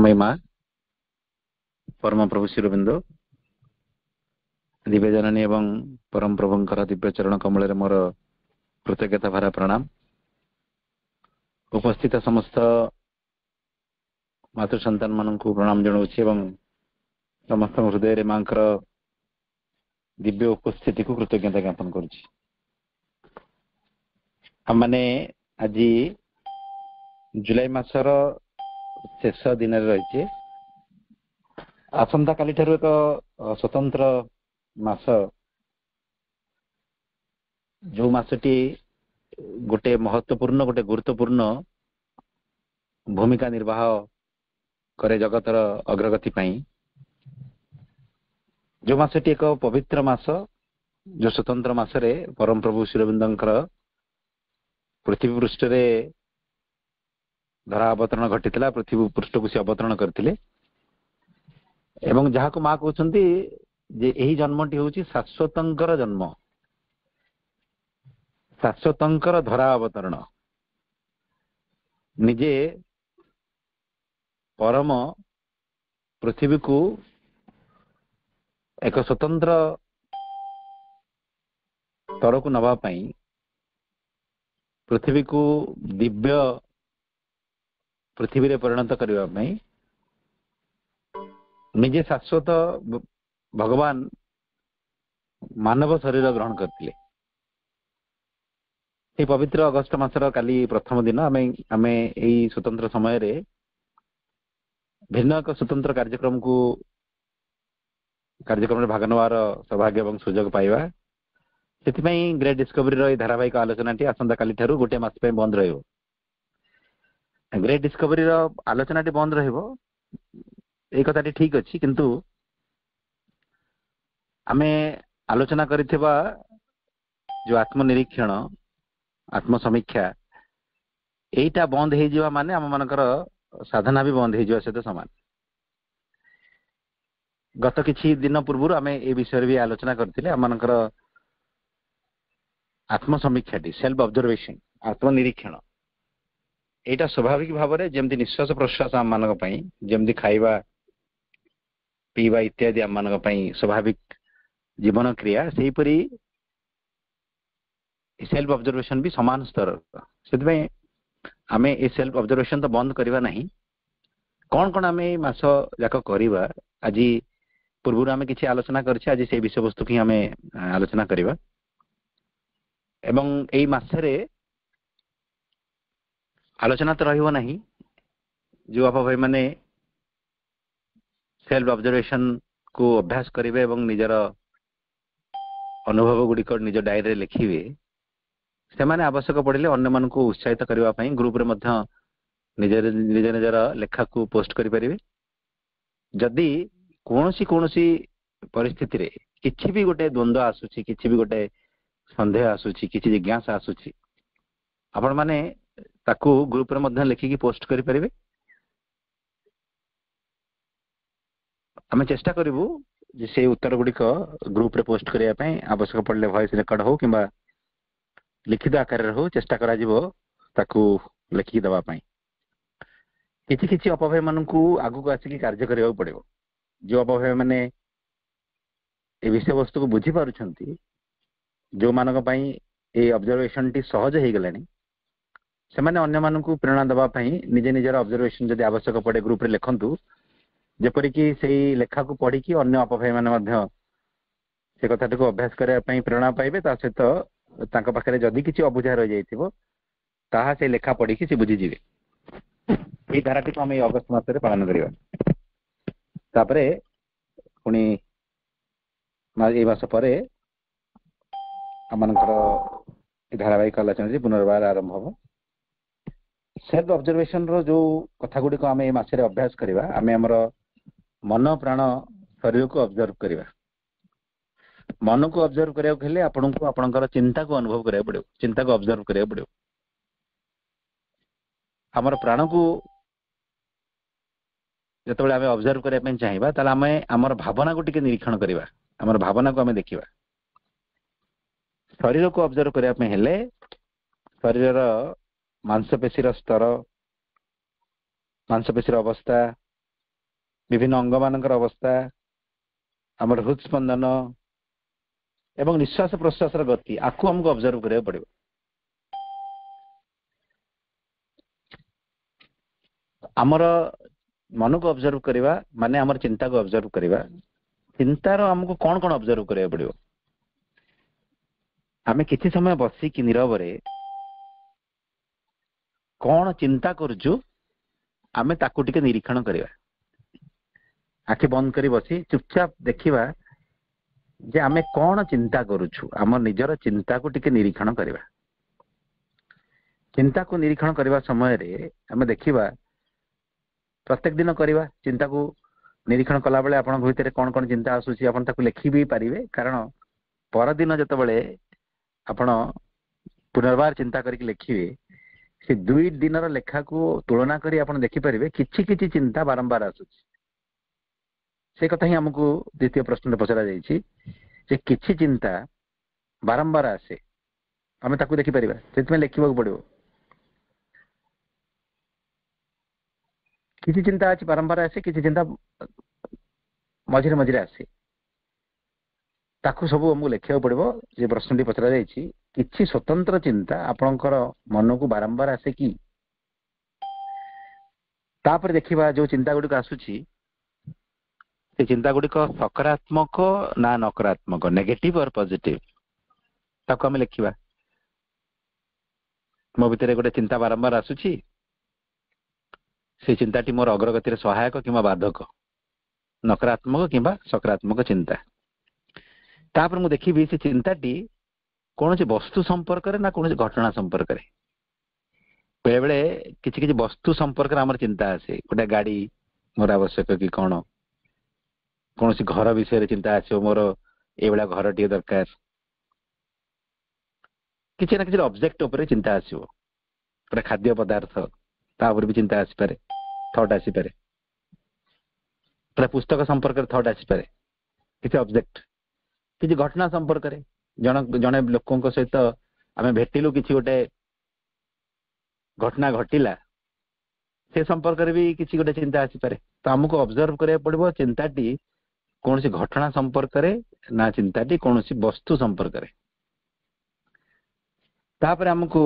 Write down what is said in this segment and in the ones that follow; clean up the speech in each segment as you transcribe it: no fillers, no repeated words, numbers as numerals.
दयामयी माँ परम प्रभु शिरोबिंदु दिव्य जननी एवं परम प्रभुंकर दिव्य चरण कमल मोर कृतज्ञता भरा प्रणाम। उपस्थित समस्त मातृ सन्तान मान प्रणाम जनाऊँगी एवं समस्त हृदय माँ दिव्य उपस्थिति को कृतज्ञता ज्ञापन करुच्ची। हम माने आज जुलाई मासर शेष दिन रही आसंता काली ठारू एक स्वतंत्र मास जो मासटी गोटे महत्वपूर्ण गोटे गुरुत्वपूर्ण भूमिका निर्वाह करे जगतर अग्रगति पाई। जो मासटी एक पवित्र मास जो स्वतंत्र मासरे परम प्रभु शिरोबिंदंकर पृथ्वी पृष्ठ रे धरा अवतरण घटी पृथ्वी पृष्ठ को से अवतरण करथिले एवं जहाँ को माँ कहते जे यही जन्मटी हूँ शाश्वतंकर जन्म शाश्वतंकर धरा अवतरण निजे परम पृथ्वी को एक स्वतंत्र स्तर को नवा पाई पृथ्वी को दिव्य पृथ्वी रे परिणत करने पाई निजे शाश्वत भगवान मानव शरीर ग्रहण करते। पवित्र अगस्ट मासर काली प्रथम दिन आमे यही स्वतंत्र समय रे भिन्न एक स्वतंत्र कार्यक्रम रे भाग नवार सौभाग्य और सुजोग पाइबा से ग्रेट डिस्कवरी धारावाहिक आलोचना आसंता काली ठारू गोटे मास बंद रहिबो। ग्रेट डिस्कवरी आलोचना बंद रहिबो एक कथाटी ठीक अच्छी किंतु आमे आलोचना करिथिबा जो आत्मनिरीक्षण आत्म समीक्षा एटा बंद हो जावा माने आम मानकर साधना भी बंद हो जावा सहित समान। गत किछि दिन पूर्व आमे ए विषय भी आलोचना करथिले आम मानकर आत्म समीक्षाटी सेल्फ ऑब्जर्वेशन आत्मनिरीक्षण एटा स्वाभाविक भाव में जमती निश्वास प्रश्वास आम मान जमती खाइबा पीवा इत्यादि आम मान स्वाभाविक जीवन क्रिया से परी सेल्फ ऑब्जर्वेशन भी समान स्तर से आमे ए सेल्फ ऑब्जर्वेशन तो बंद करवा नहीं कौन कौन आमे मास जाक करवा आज पूर्व आमे किछि आलोचना करछे आज से विषय वस्तु की आमे आलोचना करवा एवं एई मासरे आलोचना तो रहिबो नहीं जो आप भाई माने सेल्फ ऑब्जर्वेशन को अभ्यास करेंगे और निजर अनुभव गुड़िक निज डायरी लिखिए से माने आवश्यक पड़े अन्य मान को उत्साहित करने ग्रुप रे मध्य निजर निजर लेखा को पोस्ट करें। जदि कौन परिस्थिति रे किछि भी गोटे द्वंद्व आसुची किछि भी गोटे संदेह आसुची किछि जिज्ञासा आसुची आपण माने ताकू ग्रुप रे मध्य लिखिकी पोस्ट करि परिबे। आमे चेष्टा करिवु जे से उत्तर गुड़िक ग्रुप रे पोस्ट करिया पई आवश्यक पड़ले वॉइस रेकॉर्ड हो किंबा लिखित आकार रे हो चेष्टा करा जिवो ताकू लिखि दवा पई। किछि किछि अपभय मानकू आगु को आसी कार्य करिया पड़िबो जो अपभय माने ए विषय वस्तु को बुझी पारुछंती जो मानक पई ए ऑब्जर्वेशन टी सहज हे गलानी से माने अन्य मानकू प्रेरणा दवा पई निजे निजर ऑब्जर्वेशन जदि आवश्यक पड़े ग्रुप रे लिखंतु जेपरि कि सेही लेखा को पढ़ी कि अन्य अपभय माने मध्य से कथाटी को अभ्यास करने पाई प्रेरणा पाइबे ता सहित तांका पाखरे जदि किछि अबुझा रहि जाइथिबो ताहा से लेखा पढ़ी कि से बुझी जिवे। एई धाराटी को हम एई अगस्त मास रे पालन करिवा तापरे पुनी एई मास परे हमनकर धारावाहिक आलोचना पुनर्बार आरंभ हो। सेल्फ ऑब्जर्वेशन रो जो कथा गुडी को आमे ए मास रे अभ्यास करिवा आमे हमर मन प्राण शरीर को ऑब्जर्व करिवा। मन को ऑब्जर्व करिया हेले आपन को आपनकर चिंता को अनुभव करिया पड़ियो चिंता को ऑब्जर्व करिया पड़ियो। हमर प्राण को जतबे आमे ऑब्जर्व करिया पे चाहिबा ताले आमे हमर भावना को टिके निरीक्षण करिवा हमर भावना को आमे देखिबा। शरीर को ऑब्जर्व करिया पे हेले शरीर मांसपेशी स्तर मांसपेशी अवस्था विभिन्न अंग मानकर अवस्था आमर हृदस्पंदन एवं निश्वास प्रश्वास गति आपको हमको ऑब्जर्व करिया पड़िबो। आमर मन को ऑब्जर्व करवा माने आमर चिंता को ऑब्जर्व करवा चिंतार हमको कौन कौन ऑब्जर्व करिया पड़िबो। आमे किछि समय बसी कि नीरव रे कौन चिंता करूछु आमे ताकू टिके निरीक्षण करवा। आखि बंद करी बसी चुपचाप देखिबा जे आमे कौन चिंता करूछु आम निजर चिंता को टिके निरीक्षण करवा। चिंता को निरीक्षण करवा समय रे आमे देखिबा प्रत्येक दिन करवा चिंता को निरीक्षण कला बेले आपन भीतर कौन कौन चिंता आसुची आपन ताकू लिखि भी पारिबे। कारण पर दिन जतबेले आपन पुनर्बार चिंता करके लिखिबे से 2 दिनर लेखा को तुलना करी आपन देखि पारिबे किछि किछि चिंता बारंबार आसुची। से कथा ही हमको द्वितीय प्रश्न में पचरा जाइछि जे किछि चिंता बारंबार आसे आमे ताकू देखि पारिबा सेतमे लिखिबा पड़िबो। किछि चिंता अछि बारंबार आसे किछि चिंता मझिरे मझिरे आसे ताकू सब हमको लिखिबा पड़िबो। जे प्रश्नटी पचरा जाइछि किछि स्वतंत्र चिंता आपनकर मन को बारंबार आसे कि तापर देखिबा जो चिंता गुडी आसुछि से चिंता गुडी सकारात्मक ना नकारात्मक नेगेटिव और पॉजिटिव ताको हमें लिखिबा। मो भितर गोटे चिंता बारंबार आसुछि से चिंताटी मोर अग्रगति सहायक किंवा बाधक नकारात्मक किंवा सकारात्मक चिंता। तापर मु देखिबी से चिंताटी कौन सी वस्तु संपर्क ना कौन घटना संपर्क बेले बेले किसी किसी वस्तु संपर्क आमर चिंता आसे गोटे गाड़ी मोर आवश्यक कि कौन कौन सी घर विषय चिंता आसो मोर ये घर टे दरकार किसी ना किसी ऑब्जेक्ट उपर चिंता आसो गोटे खाद्य पदार्थ तापर भी चिंता आसपे थॉट आसपे पुस्तक संपर्क थॉट आसपे किसी ऑब्जेक्ट किसी घटना संपर्क जने लोकों सहित आम भेटिलु किसी गोटे घटना घटिला से संपर्क भी किसी गोटे चिंता आसपे। तो आमको ऑब्जर्व करिया पड़िबो चिंताटी कौन सी घटना संपर्क ना चिंताटी कौन सी वस्तु संपर्क तापर आमको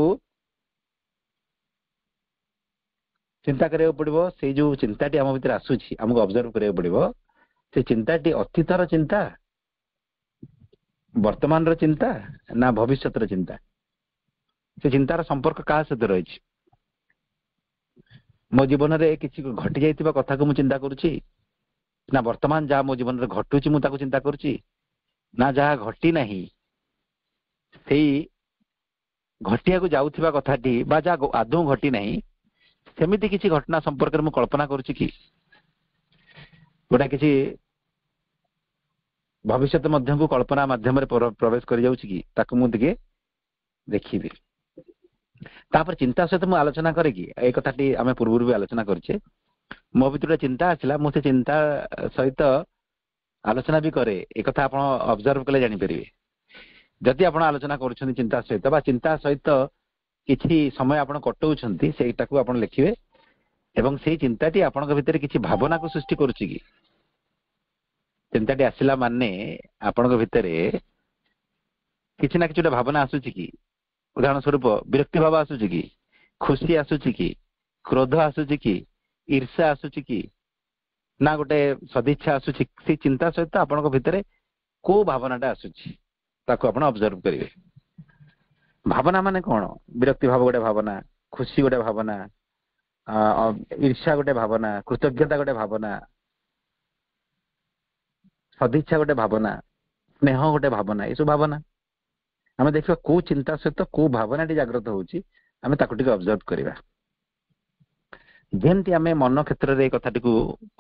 चिंता करिया पड़िबो से जो चिंताटी आम भीतर आसुछि आमको ऑब्जर्व करिया पड़िबो से चिंताटी अतीतर चिंता वर्तमान रो चिंता ना भविष्यत रो चिंता से चिंतार संपर्क का सहित रही मो जीवन में किसी घटी जाइतिबा कथा को मु चिंता करुछि ना वर्तमान जहाँ मो जीवन में घटुछि मु ताको चिंता करुछि ना जहाँ घटी नाही सेई घटिया को जाउथिबा कथाटी बा जहाँ आदौ घटी नाही सेमिति किसी घटना संपर्क में मु कल्पना करुछि कि गोटा किसी भविष्य मध्य को कल्पना माध्यम प्रवेश कर जाउछि कि ताको मु दिके देखिबी। तापर चिंता सहित मु आलोचना करे कि ए कथाटी आमे पूर्व भी आलोचना करछे मो भितर चिंता आसिला मु से चिंता सहित आलोचना भी करे ए कथा आपण ऑब्जर्व कले जानि परिबे। जदि आपण आलोचना करूछन चिंता सहित बा चिंता सहित किछि समय आपण कटौछंती सेटाको आपण लिखिबे एवं सेही चिंताटी आपनक भितर किछि भावना को सृष्टि करूछि कि चिंताटी आसिला माने आपनक भितरे किछि ना किछि भावना आसुछि कि उदाहरण स्वरूप विरक्ति भाव आसुछि कि खुशी आसुछि कि क्रोध आसुछि कि ईर्ष्या आसुछि कि ना गोटे सदिच्छा आसुछि से चिंता सहित आपनक भितरे को भावनाटा आसुछि ताको आपण ऑब्जर्व करिवे। भावना माने कोन विरक्ति भाव गोटे भावना खुशी गोटे भावना ईर्ष्या गोटे भावना कृतज्ञता गोटे भावना सदिच्छा गोटे भावना स्नेह गोटे भावना ये सब भावना आम देखा को चिंता सहित को भावना जागृत होउछि आम ताकू टिके ऑब्जर्व करवा। जेमती आम मन क्षेत्र में कथा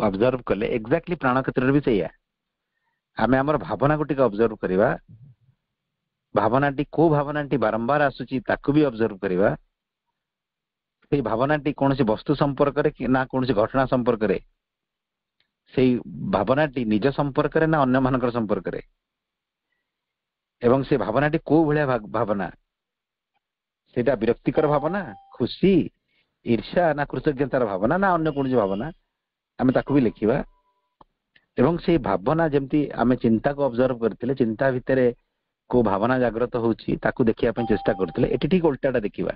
ऑब्जर्व कले एक्जाक्टली प्राण क्षेत्र भी सैया आम आमर भावना को टिके ऑब्जर्व करवा भावनाटी को भावनाटी बारंबार आसुची ताकू भी ऑब्जर्व करवा से भावनाटी कौन सी वस्तु संपर्क ना कौन सी घटना संपर्क से भावनाटी निज संपर्क ना अन्य मानकर संपर्क एवं से भावनाटी को भलिया भावना सेटा विरक्तिकर भावना खुशी ईर्ष्या ना कृतज्ञतार भावना ना अन्य कौन भावना आम ताकू भी लिखिबा ଏବଂ ସେଇ ଭାବନା ଯେମିତି ଆମେ ଚିନ୍ତାକୁ ଅବଜର୍ଭ କରିଥିଲେ, ଚିନ୍ତା ଭିତରେ କୋଉ ଭାବନା ଜାଗ୍ରତ ହଉଛି ତାକୁ ଦେଖିବା ପାଇଁ ଚେଷ୍ଟା କରୁଥିଲେ, ଏଠି ଠିକ ଓଲଟାଟା ଦେଖିବା।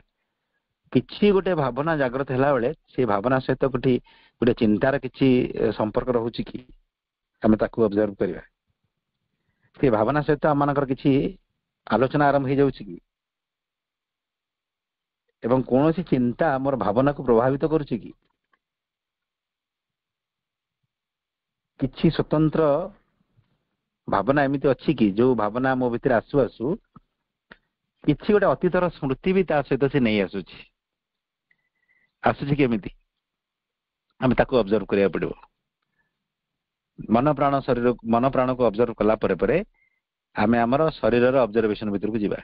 କିଛି ଗୋଟେ ଭାବନା ଜାଗ୍ରତ ହେଲା ବେଳେ ସେଇ ଭାବନା ସହିତ ଗୋଟେ ଚିନ୍ତାର କିଛି ସମ୍ପର୍କ ରହୁଛି କି, ଆମେ ତାକୁ ଅବଜର୍ଭ କରିବା। ସେ ଭାବନା ସହିତ ଆମମାନଙ୍କର କିଛି ଆଲୋଚନା ଆରମ୍ଭ ହେଇଯାଉଛି କି, ଏବଂ କୌଣସି ଚିନ୍ତା ଆମର ଭାବନାକୁ ପ୍ରଭାବିତ କରୁଛି କି, କିଛି ସ୍ୱତନ୍ତ୍ର ଭାବନା ଏମିତି ଅଛି କି ଯୋଉ ଭାବନା ମୋ ଭିତରେ ଆସୁ ଆସୁ କିଛି ଗୋଟେ ଅତୀତର ସ୍ମୃତି ବି ତା ସହିତ ସେ ନେଇ ଆସୁଛି କେମିତି, ଆମେ ତାକୁ ଅବଜର୍ଭ କରିବାକୁ ପଡିବ। ମନ ପ୍ରାଣକୁ ଅବଜର୍ଭ କଲା ପରେ ପରେ ଆମେ ଆମର ଶରୀରର ଅବଜର୍ଭେସନ ଭିତରକୁ ଯିବା।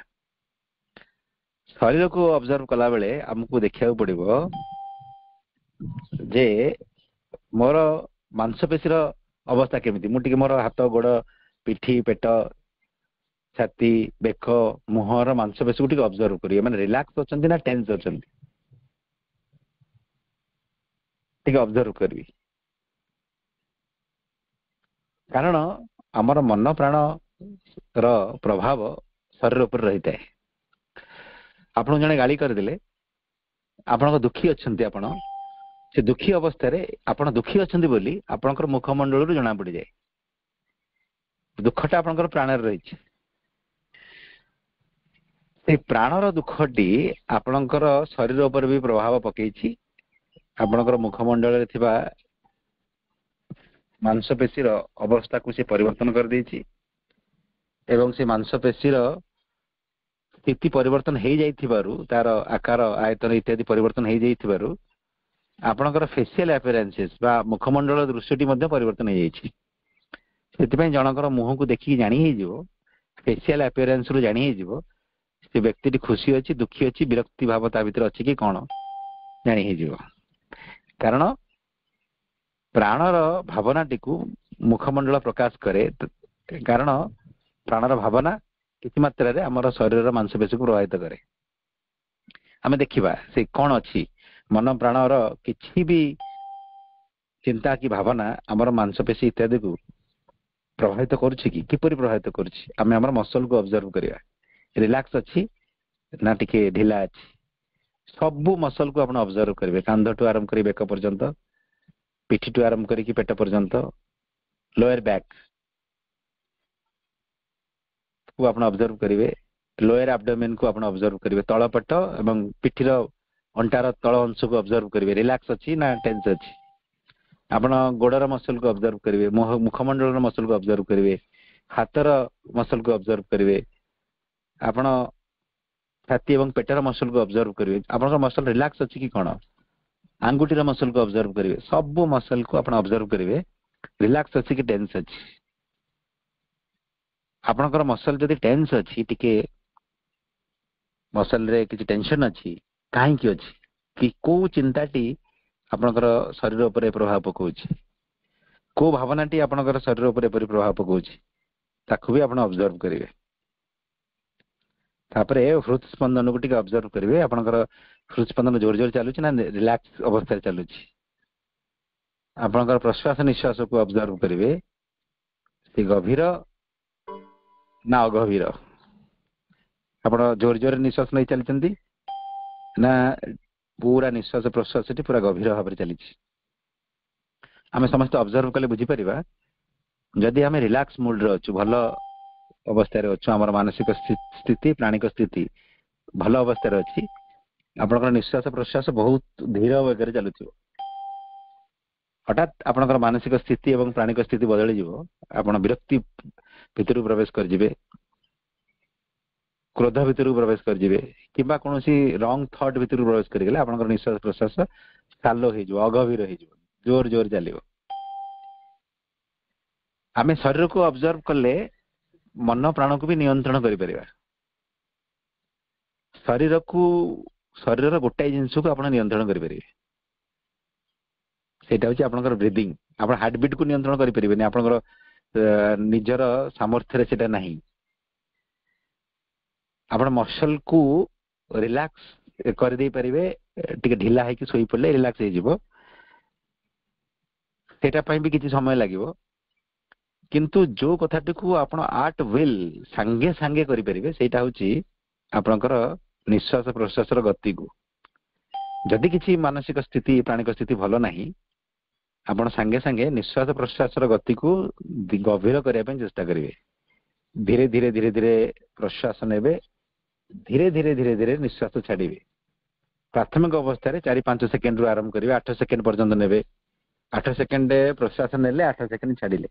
ଶରୀରକୁ ଅବଜର୍ଭ କଲା ବେଳେ ଆମକୁ ଦେଖିବାକୁ ପଡିବ ଯେ ମୋର ମାଂସପେଶୀର ଅବସ୍ଥା କେମିତି। ମୁଁ ଟିକେ ମୋର ହାତ, ଗୋଡ, ପିଠି, ପେଟ, ଛାତି, ବେକ, ମୁହଁର ମାଂସପେଶୀକୁ ଟିକେ ଅବଜର୍ଭ କରିବେ। ମାନେ ରିଲାକ୍ସ ଅଛନ୍ତି ନା ଟେନ୍ସ ଅଛନ୍ତି, ଟିକେ ଅବଜର୍ଭ କରିବି। କାରଣ ଆମର ମନ ପ୍ରାଣ ର ପ୍ରଭାବ ଶରୀର ଉପରେ ରହିଥାଏ। ଆପଣଙ୍କୁ ଜଣେ ଗାଳି କରିଦେଲେ, ଆପଣଙ୍କ ଦୁଃଖୀ ଅଛନ୍ତି, ଆପଣ ସେ ଦୁଃଖୀ ଅବସ୍ଥାରେ ଆପଣ ଦୁଃଖୀ ଅଛନ୍ତି ବୋଲି ଆପଣଙ୍କର ମୁଖମଣ୍ଡଳରୁ ଜଣା ପଡିଯାଏ ଦୁଃଖଟା ଆପଣଙ୍କର ପ୍ରାଣରେ ରହିଛି। ସେଇ ପ୍ରାଣର ଦୁଃଖଟି ଆପଣଙ୍କର ଶରୀର ଉପରେ ବି ପ୍ରଭାବ ପକେଇଛି। ଆପଣଙ୍କର ମୁଖମଣ୍ଡଳରେ ଥିବା ମାଂସପେଶୀର ଅବସ୍ଥାକୁ ସେ ପରିବର୍ତ୍ତନ କରିଦେଇଛି ଏବଂ ସେ ମାଂସପେଶୀର ସ୍ଥିତି ପରିବର୍ତ୍ତନ ହେଇଯାଇଥିବାରୁ, ତାର ଆକାର, ଆୟତନ ଇତ୍ୟାଦି ପରିବର୍ତ୍ତନ ହେଇଯାଇଥିବାରୁ ଆପଣଙ୍କର ଫେସିଆଲ ଆପିୟରାନ୍ସେସ୍ ବା ମୁଖମଣ୍ଡଳ ଦୃଶ୍ୟଟି ମଧ୍ୟ ପରିବର୍ତ୍ତନ ହେଇଯାଇଛି। ସେଥିପାଇଁ ଜଣଙ୍କର ମୁହଁକୁ ଦେଖିକି ଜାଣି ହେଇଯିବ, ଫେସିଆଲ ଆପିୟରାନ୍ସରୁ ଜାଣି ହେଇଯିବ ସେ ବ୍ୟକ୍ତିଟି ଖୁସି ଅଛି, ଦୁଃଖୀ ଅଛି, ବିରକ୍ତି ଭାବ ତା ଭିତରେ ଅଛି କି କଣ ଜାଣି ହେଇଯିବ। କାରଣ ପ୍ରାଣର ଭାବନାଟିକୁ ମୁଖମଣ୍ଡଳ ପ୍ରକାଶ କରେ। କାରଣ ପ୍ରାଣର ଭାବନା କିଛି ମାତ୍ରାରେ ଆମର ଶରୀରର ମାଂସପେଶୀକୁ ପ୍ରଭାବିତ କରେ। ଆମେ ଦେଖିବା ସେ କଣ ଅଛି, ମନ ପ୍ରାଣର କିଛି ବି ଚିନ୍ତା କି ଭାବନା ଆମର ମାଂସପେଶୀ ଇତ୍ୟାଦିକୁ ପ୍ରଭାବିତ କରୁଛି କି, କିପରି ପ୍ରଭାବିତ କରୁଛି। ଆମେ ଆମର ମସଲକୁ ଅବଜର୍ଭ କରିବା, ରିଲାକ୍ସ ଅଛି ନା ଟିକେ ଢିଲା ଅଛି। ସବୁ ମସଲକୁ ଆପଣ ଅବଜର୍ଭ କରିବେ, କାନ୍ଧଠୁ ଆରମ୍ଭ କରି ବେକ ପର୍ଯ୍ୟନ୍ତ, ପିଠିଠୁ ଆରମ୍ଭ କରିକି ପେଟ ପର୍ଯ୍ୟନ୍ତ, ଲୋୟର ବ୍ୟାକ୍ କୁ ଆପଣ ଅବଜର୍ଭ କରିବେ, ଲୋୟର ଆବଡୋମେନ୍ କୁ ଆପଣ ଅବଜର୍ଭ କରିବେ, ତଳପେଟ ଏବଂ ପିଠିର ଅଣ୍ଟାର ତଳ ଅଂଶକୁ ଅବଜର୍ଭ କରିବେ, ରିଲାକ୍ସ ଅଛି ନା ଟେନ୍ସ ଅଛି। ଆପଣ ଗୋଡର ମସଲକୁ ଅବଜର୍ଭ କରିବେ, ମୁଖମଣ୍ଡଳର ମସଲକୁ ଅବଜର୍ଭ କରିବେ, ହାତର ମସଲକୁ ଅବଜର୍ଭ କରିବେ, ଆପଣ ଛାତି ଏବଂ ପେଟର ମସଲକୁ ଅବଜର୍ଭ କରିବେ, ଆପଣଙ୍କର ମସଲ ରିଲାକ୍ସ ଅଛି କି କଣ। ଆଙ୍ଗୁଠିର ମସଲକୁ ଅବଜର୍ଭ କରିବେ, ସବୁ ମସଲକୁ ଆପଣ ଅବଜର୍ଭ କରିବେ, ରିଲାକ୍ସ ଅଛି କି ଟେନ୍ସ ଅଛି। ଆପଣଙ୍କର ମସଲ ଯଦି ଟେନ୍ସ ଅଛି, ଟିକେ ମସଲରେ କିଛି ଟେନସନ ଅଛି, କାହିଁକି ଅଛି, କି କୋଉ ଚିନ୍ତାଟି ଆପଣଙ୍କର ଶରୀର ଉପରେ ପ୍ରଭାବ ପକାଉଛି, କୋଉ ଭାବନାଟି ଆପଣଙ୍କର ଶରୀର ଉପରେ ଏପରି ପ୍ରଭାବ ପକାଉଛି, ତାକୁ ବି ଆପଣ ଅବଜର୍ଭ କରିବେ। ତାପରେ ହୃଦସ୍ପନ୍ଦନକୁ ଟିକେ ଅବଜର୍ଭ କରିବେ, ଆପଣଙ୍କର ହୃଦସ୍ପନ୍ଦନ ଜୋର ଜୋର ଚାଲୁଛି ନା ରିଲାକ୍ସ ଅବସ୍ଥାରେ ଚାଲୁଛି। ଆପଣଙ୍କର ପ୍ରଶ୍ୱାସ ନିଶ୍ୱାସକୁ ଅବଜର୍ଭ କରିବେ, ସେ ଗଭୀର ନା ଅଗଭୀର। ଆପଣ ଜୋର ଜୋରରେ ନିଶ୍ୱାସ ନେଇ ଚାଲିଛନ୍ତି ନା ପୁରା ନିଶ୍ୱାସ ପ୍ରଶ୍ୱାସଟି ପୁରା ଗଭୀର ଭାବରେ ଚାଲିଛି। ଆମେ ସମସ୍ତେ ଅବଜର୍ଭ କଲେ ବୁଝିପାରିବା, ଯଦି ଆମେ ରିଲାକ୍ସ ମୁଡରେ ଅଛୁ, ଭଲ ଅବସ୍ଥାରେ ଅଛୁ, ଆମର ମାନସିକ ସ୍ଥିତି, ପ୍ରାଣିକ ସ୍ଥିତି ଭଲ ଅବସ୍ଥାରେ ଅଛି, ଆପଣଙ୍କର ନିଶ୍ୱାସ ପ୍ରଶ୍ୱାସ ବହୁତ ଧୀର ବେଗରେ ଚାଲୁଥିବ। ହଠାତ୍ ଆପଣଙ୍କର ମାନସିକ ସ୍ଥିତି ଏବଂ ପ୍ରାଣିକ ସ୍ଥିତି ବଦଳିଯିବ, ଆପଣ ବିରକ୍ତି ଭିତରକୁ ପ୍ରବେଶ କରିଯିବେ, କ୍ରୋଧ ଭିତରକୁ ପ୍ରବେଶ କରିଯିବେ, କିମ୍ବା କୌଣସି ରଙ୍ଗ ଥଟ୍ ଭିତରକୁ ପ୍ରବେଶ କରିଗଲେ ଆପଣଙ୍କର ନିଶ୍ୱାସ ପ୍ରଶ୍ୱାସ ସ୍ଥାଲୋ ହେଇଯିବ, ଅଗଭୀର ହେଇଯିବ, ଜୋର ଜୋର ଚାଲିବ। ଆମେ ଶରୀରକୁ ଅବଜର୍ଭ କଲେ ମନ ପ୍ରାଣକୁ ବି ନିୟନ୍ତ୍ରଣ କରିପାରିବା। ଶରୀରର ଗୋଟାଏ ଜିନିଷକୁ ଆପଣ ନିୟନ୍ତ୍ରଣ କରିପାରିବେ, ସେଇଟା ହଉଛି ଆପଣଙ୍କର ବ୍ରିଦିଂ। ଆପଣ ହାର୍ଟବିଟ୍ କୁ ନିୟନ୍ତ୍ରଣ କରିପାରିବେନି, ଆପଣଙ୍କର ନିଜର ସାମର୍ଥ୍ୟରେ ସେଟା ନାହିଁ। ଆପଣ ମସଲକୁ ରିଲାକ୍ସ କରିଦେଇ ପାରିବେ, ଟିକେ ଢିଲା ହେଇକି ଶୋଇ ପଡିଲେ ରିଲାକ୍ସ ହେଇଯିବ, ସେଇଟା ପାଇଁ ବି କିଛି ସମୟ ଲାଗିବ। किंतु जो कथाटी को आपण आर्ट विल सांगे सांगे करि परिबे सेटा होची आपनकर निश्वास प्रश्वास गति को जदि किसी मानसिक स्थिति प्राणिक स्थिति भलो नहीं आपण सांगे सांगे निश्वास प्रश्वास गति को गभीर करने पे चेष्टा करेंगे धीरे धीरे धीरे धीरे प्रश्वास नेबे धीरे धीरे धीरे धीरे निश्वास छाड़े प्राथमिक अवस्था 4-5 सेकेंड रु आरंभ करेंगे 8 सेकेंड पर्यंत नेबे 8 सेकेंड प्रश्वास नेले 8 सेकेंड छाड़िले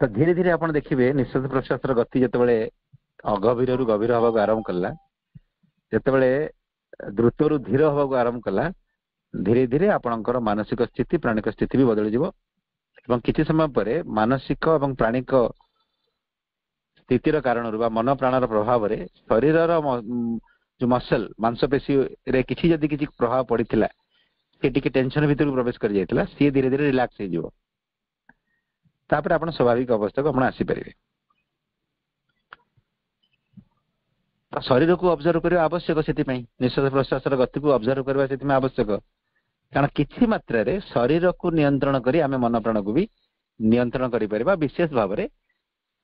तो धीरे धीरे आप देखिए निश्वास प्रश्वास गति जिते अगभीर रु गभीर हवा आरंभ कला जिते द्रुत रु धीर हवा आरंभ कला धीरे धीरे आपणकर मानसिक स्थिति प्राणिक स्थिति भी बदल जीवो एवं किछि समय परे मानसिक एवं प्राणिक स्थितिर कारण रु मन प्राणर प्रभाव रे शरीर जो मसल मांसपेशी रे किछि जदि किछि प्रभाव पड़िथिला से टिके टेंशन भीतर प्रवेश कर जाइथिला सी धीरे धीरे रिलैक्स हो जीवो तापर आपण स्वाभाविक अवस्था को आपण आसी परिबे शरीर को ऑब्जर्व करबा आवश्यक सेति निश्वास प्रश्वास गति को ऑब्जर्व करबा सेति आवश्यक कारण किछि मात्रा रे शरीर को नियंत्रण करी आमे मन प्राण को भी नियंत्रण करि परिबा विशेष भाव रे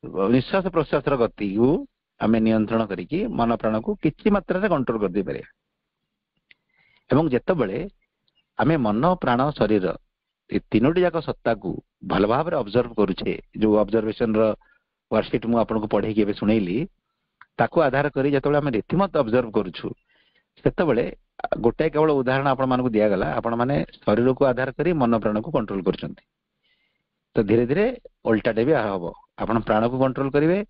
निश्वास प्रश्वास गति को आमे नियंत्रण करिकि मन प्राण को किछि मात्रा रे कंट्रोल कर दे परिबा एवं जेतबेले आमे मन प्राण शरीर ए तीनोटी जाक सत्ता को भल भाव रे ऑब्जर्व करूछे जो ऑब्जर्वेशन रो वर्कशीट मु आपन को पढे के सुनैली ताको आधार करी जेतबेले आमे रीतिमत ऑब्जर्व करूछु सेतबेले गोटे केवल उदाहरण आपण मानकु दिया गला आपण माने शरीर को आधार करी मन प्राण को कंट्रोल करछंती तो धीरे धीरे उल्टाटे भी हबो आपण प्राण को कंट्रोल करिवे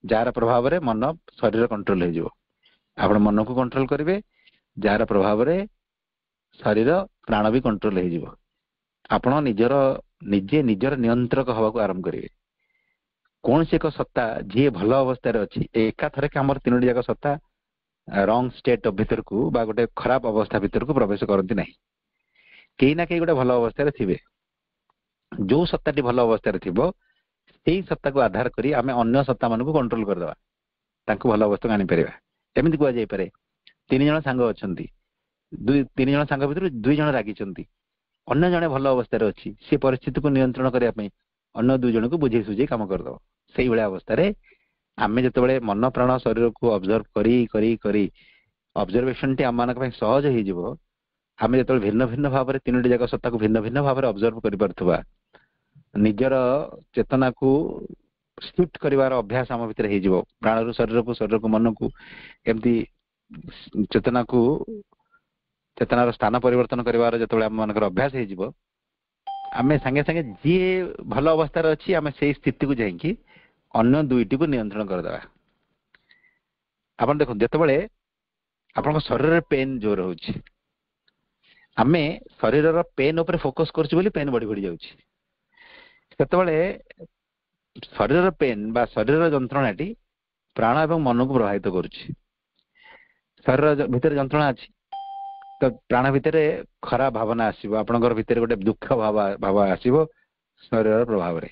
जार प्रभाव रे मन शरीर कंट्रोल हो जिवो आपण मन को कंट्रोल करिवे जार प्रभाव रे शरीर प्राण भी कंट्रोल हो जिवो आपण निजे निजर नियंत्रक हवा को आरंभ करिवे कौन से एक सत्ता जी भल अवस्था रे अछि एका थरे के हमर तीनोटी जाक सत्ता रॉन्ग स्टेट भीतर को बा गोटे खराब अवस्था भीतर को प्रवेश करती नहीं कहीं ना कहीं गोटे भल अवस्था रे थिबे जो सत्ताटी भल अवस्था रे थिबो सेही सत्ता को आधार करी आमे अन्य सत्ता मान को कंट्रोल कर देबा तांको भल अवस्था आनी परिबा एमिति कुआ जाई पारे 3 जण सांग अछंती 3 जण सांग भीतर 2 जण रागी छंती अन्य जणे भल अवस्था रे अछि से परिस्थिति को नियंत्रण करिया पई अन्य 2 जण को बुझे सुझे काम कर दो सेही बळे अवस्था रे आमे जतबेले मन प्राण शरीर को ऑब्जर्व करी करी करी ऑब्जर्वेशन टी आम मानक सहज हो जिवो आमे जतबेले भिन्न भिन्न भाव रे तीनोटी जाक सत्ता को भिन्न भिन्न भाव रे ऑब्जर्व करि परथुबा निजर चेतना को शिफ्ट करिवार अभ्यास आम भीतर हो जिवो प्राण रु शरीर को मन को केमती चेतनार स्थान परिवर्तन करिवार जतबेले आम मानकर अभ्यास हो जिवो आमे संगे संगे जी भल अवस्था रे अछि आमे सेही स्थिति को जाईकी अन्य दुईटी को नियंत्रण कर देबा आपण देखो जतबेले आपण शरीर रे पेन जोर होछि आमे शरीर रो पेन ऊपर फोकस करछु बोली पेन बढ़ी बढ़ी जाउछि सेतबेले शरीर रो पेन बा शरीर रो जंत्रणाटी प्राण एवं मन को प्रभावित करुछि शरीर भीतर जंत्रणा अछि तो प्राण भीतर खराब भावना आसीबो आपनकर भीतर गोटे दुख भाव आसीबो शरीर प्रभाव रे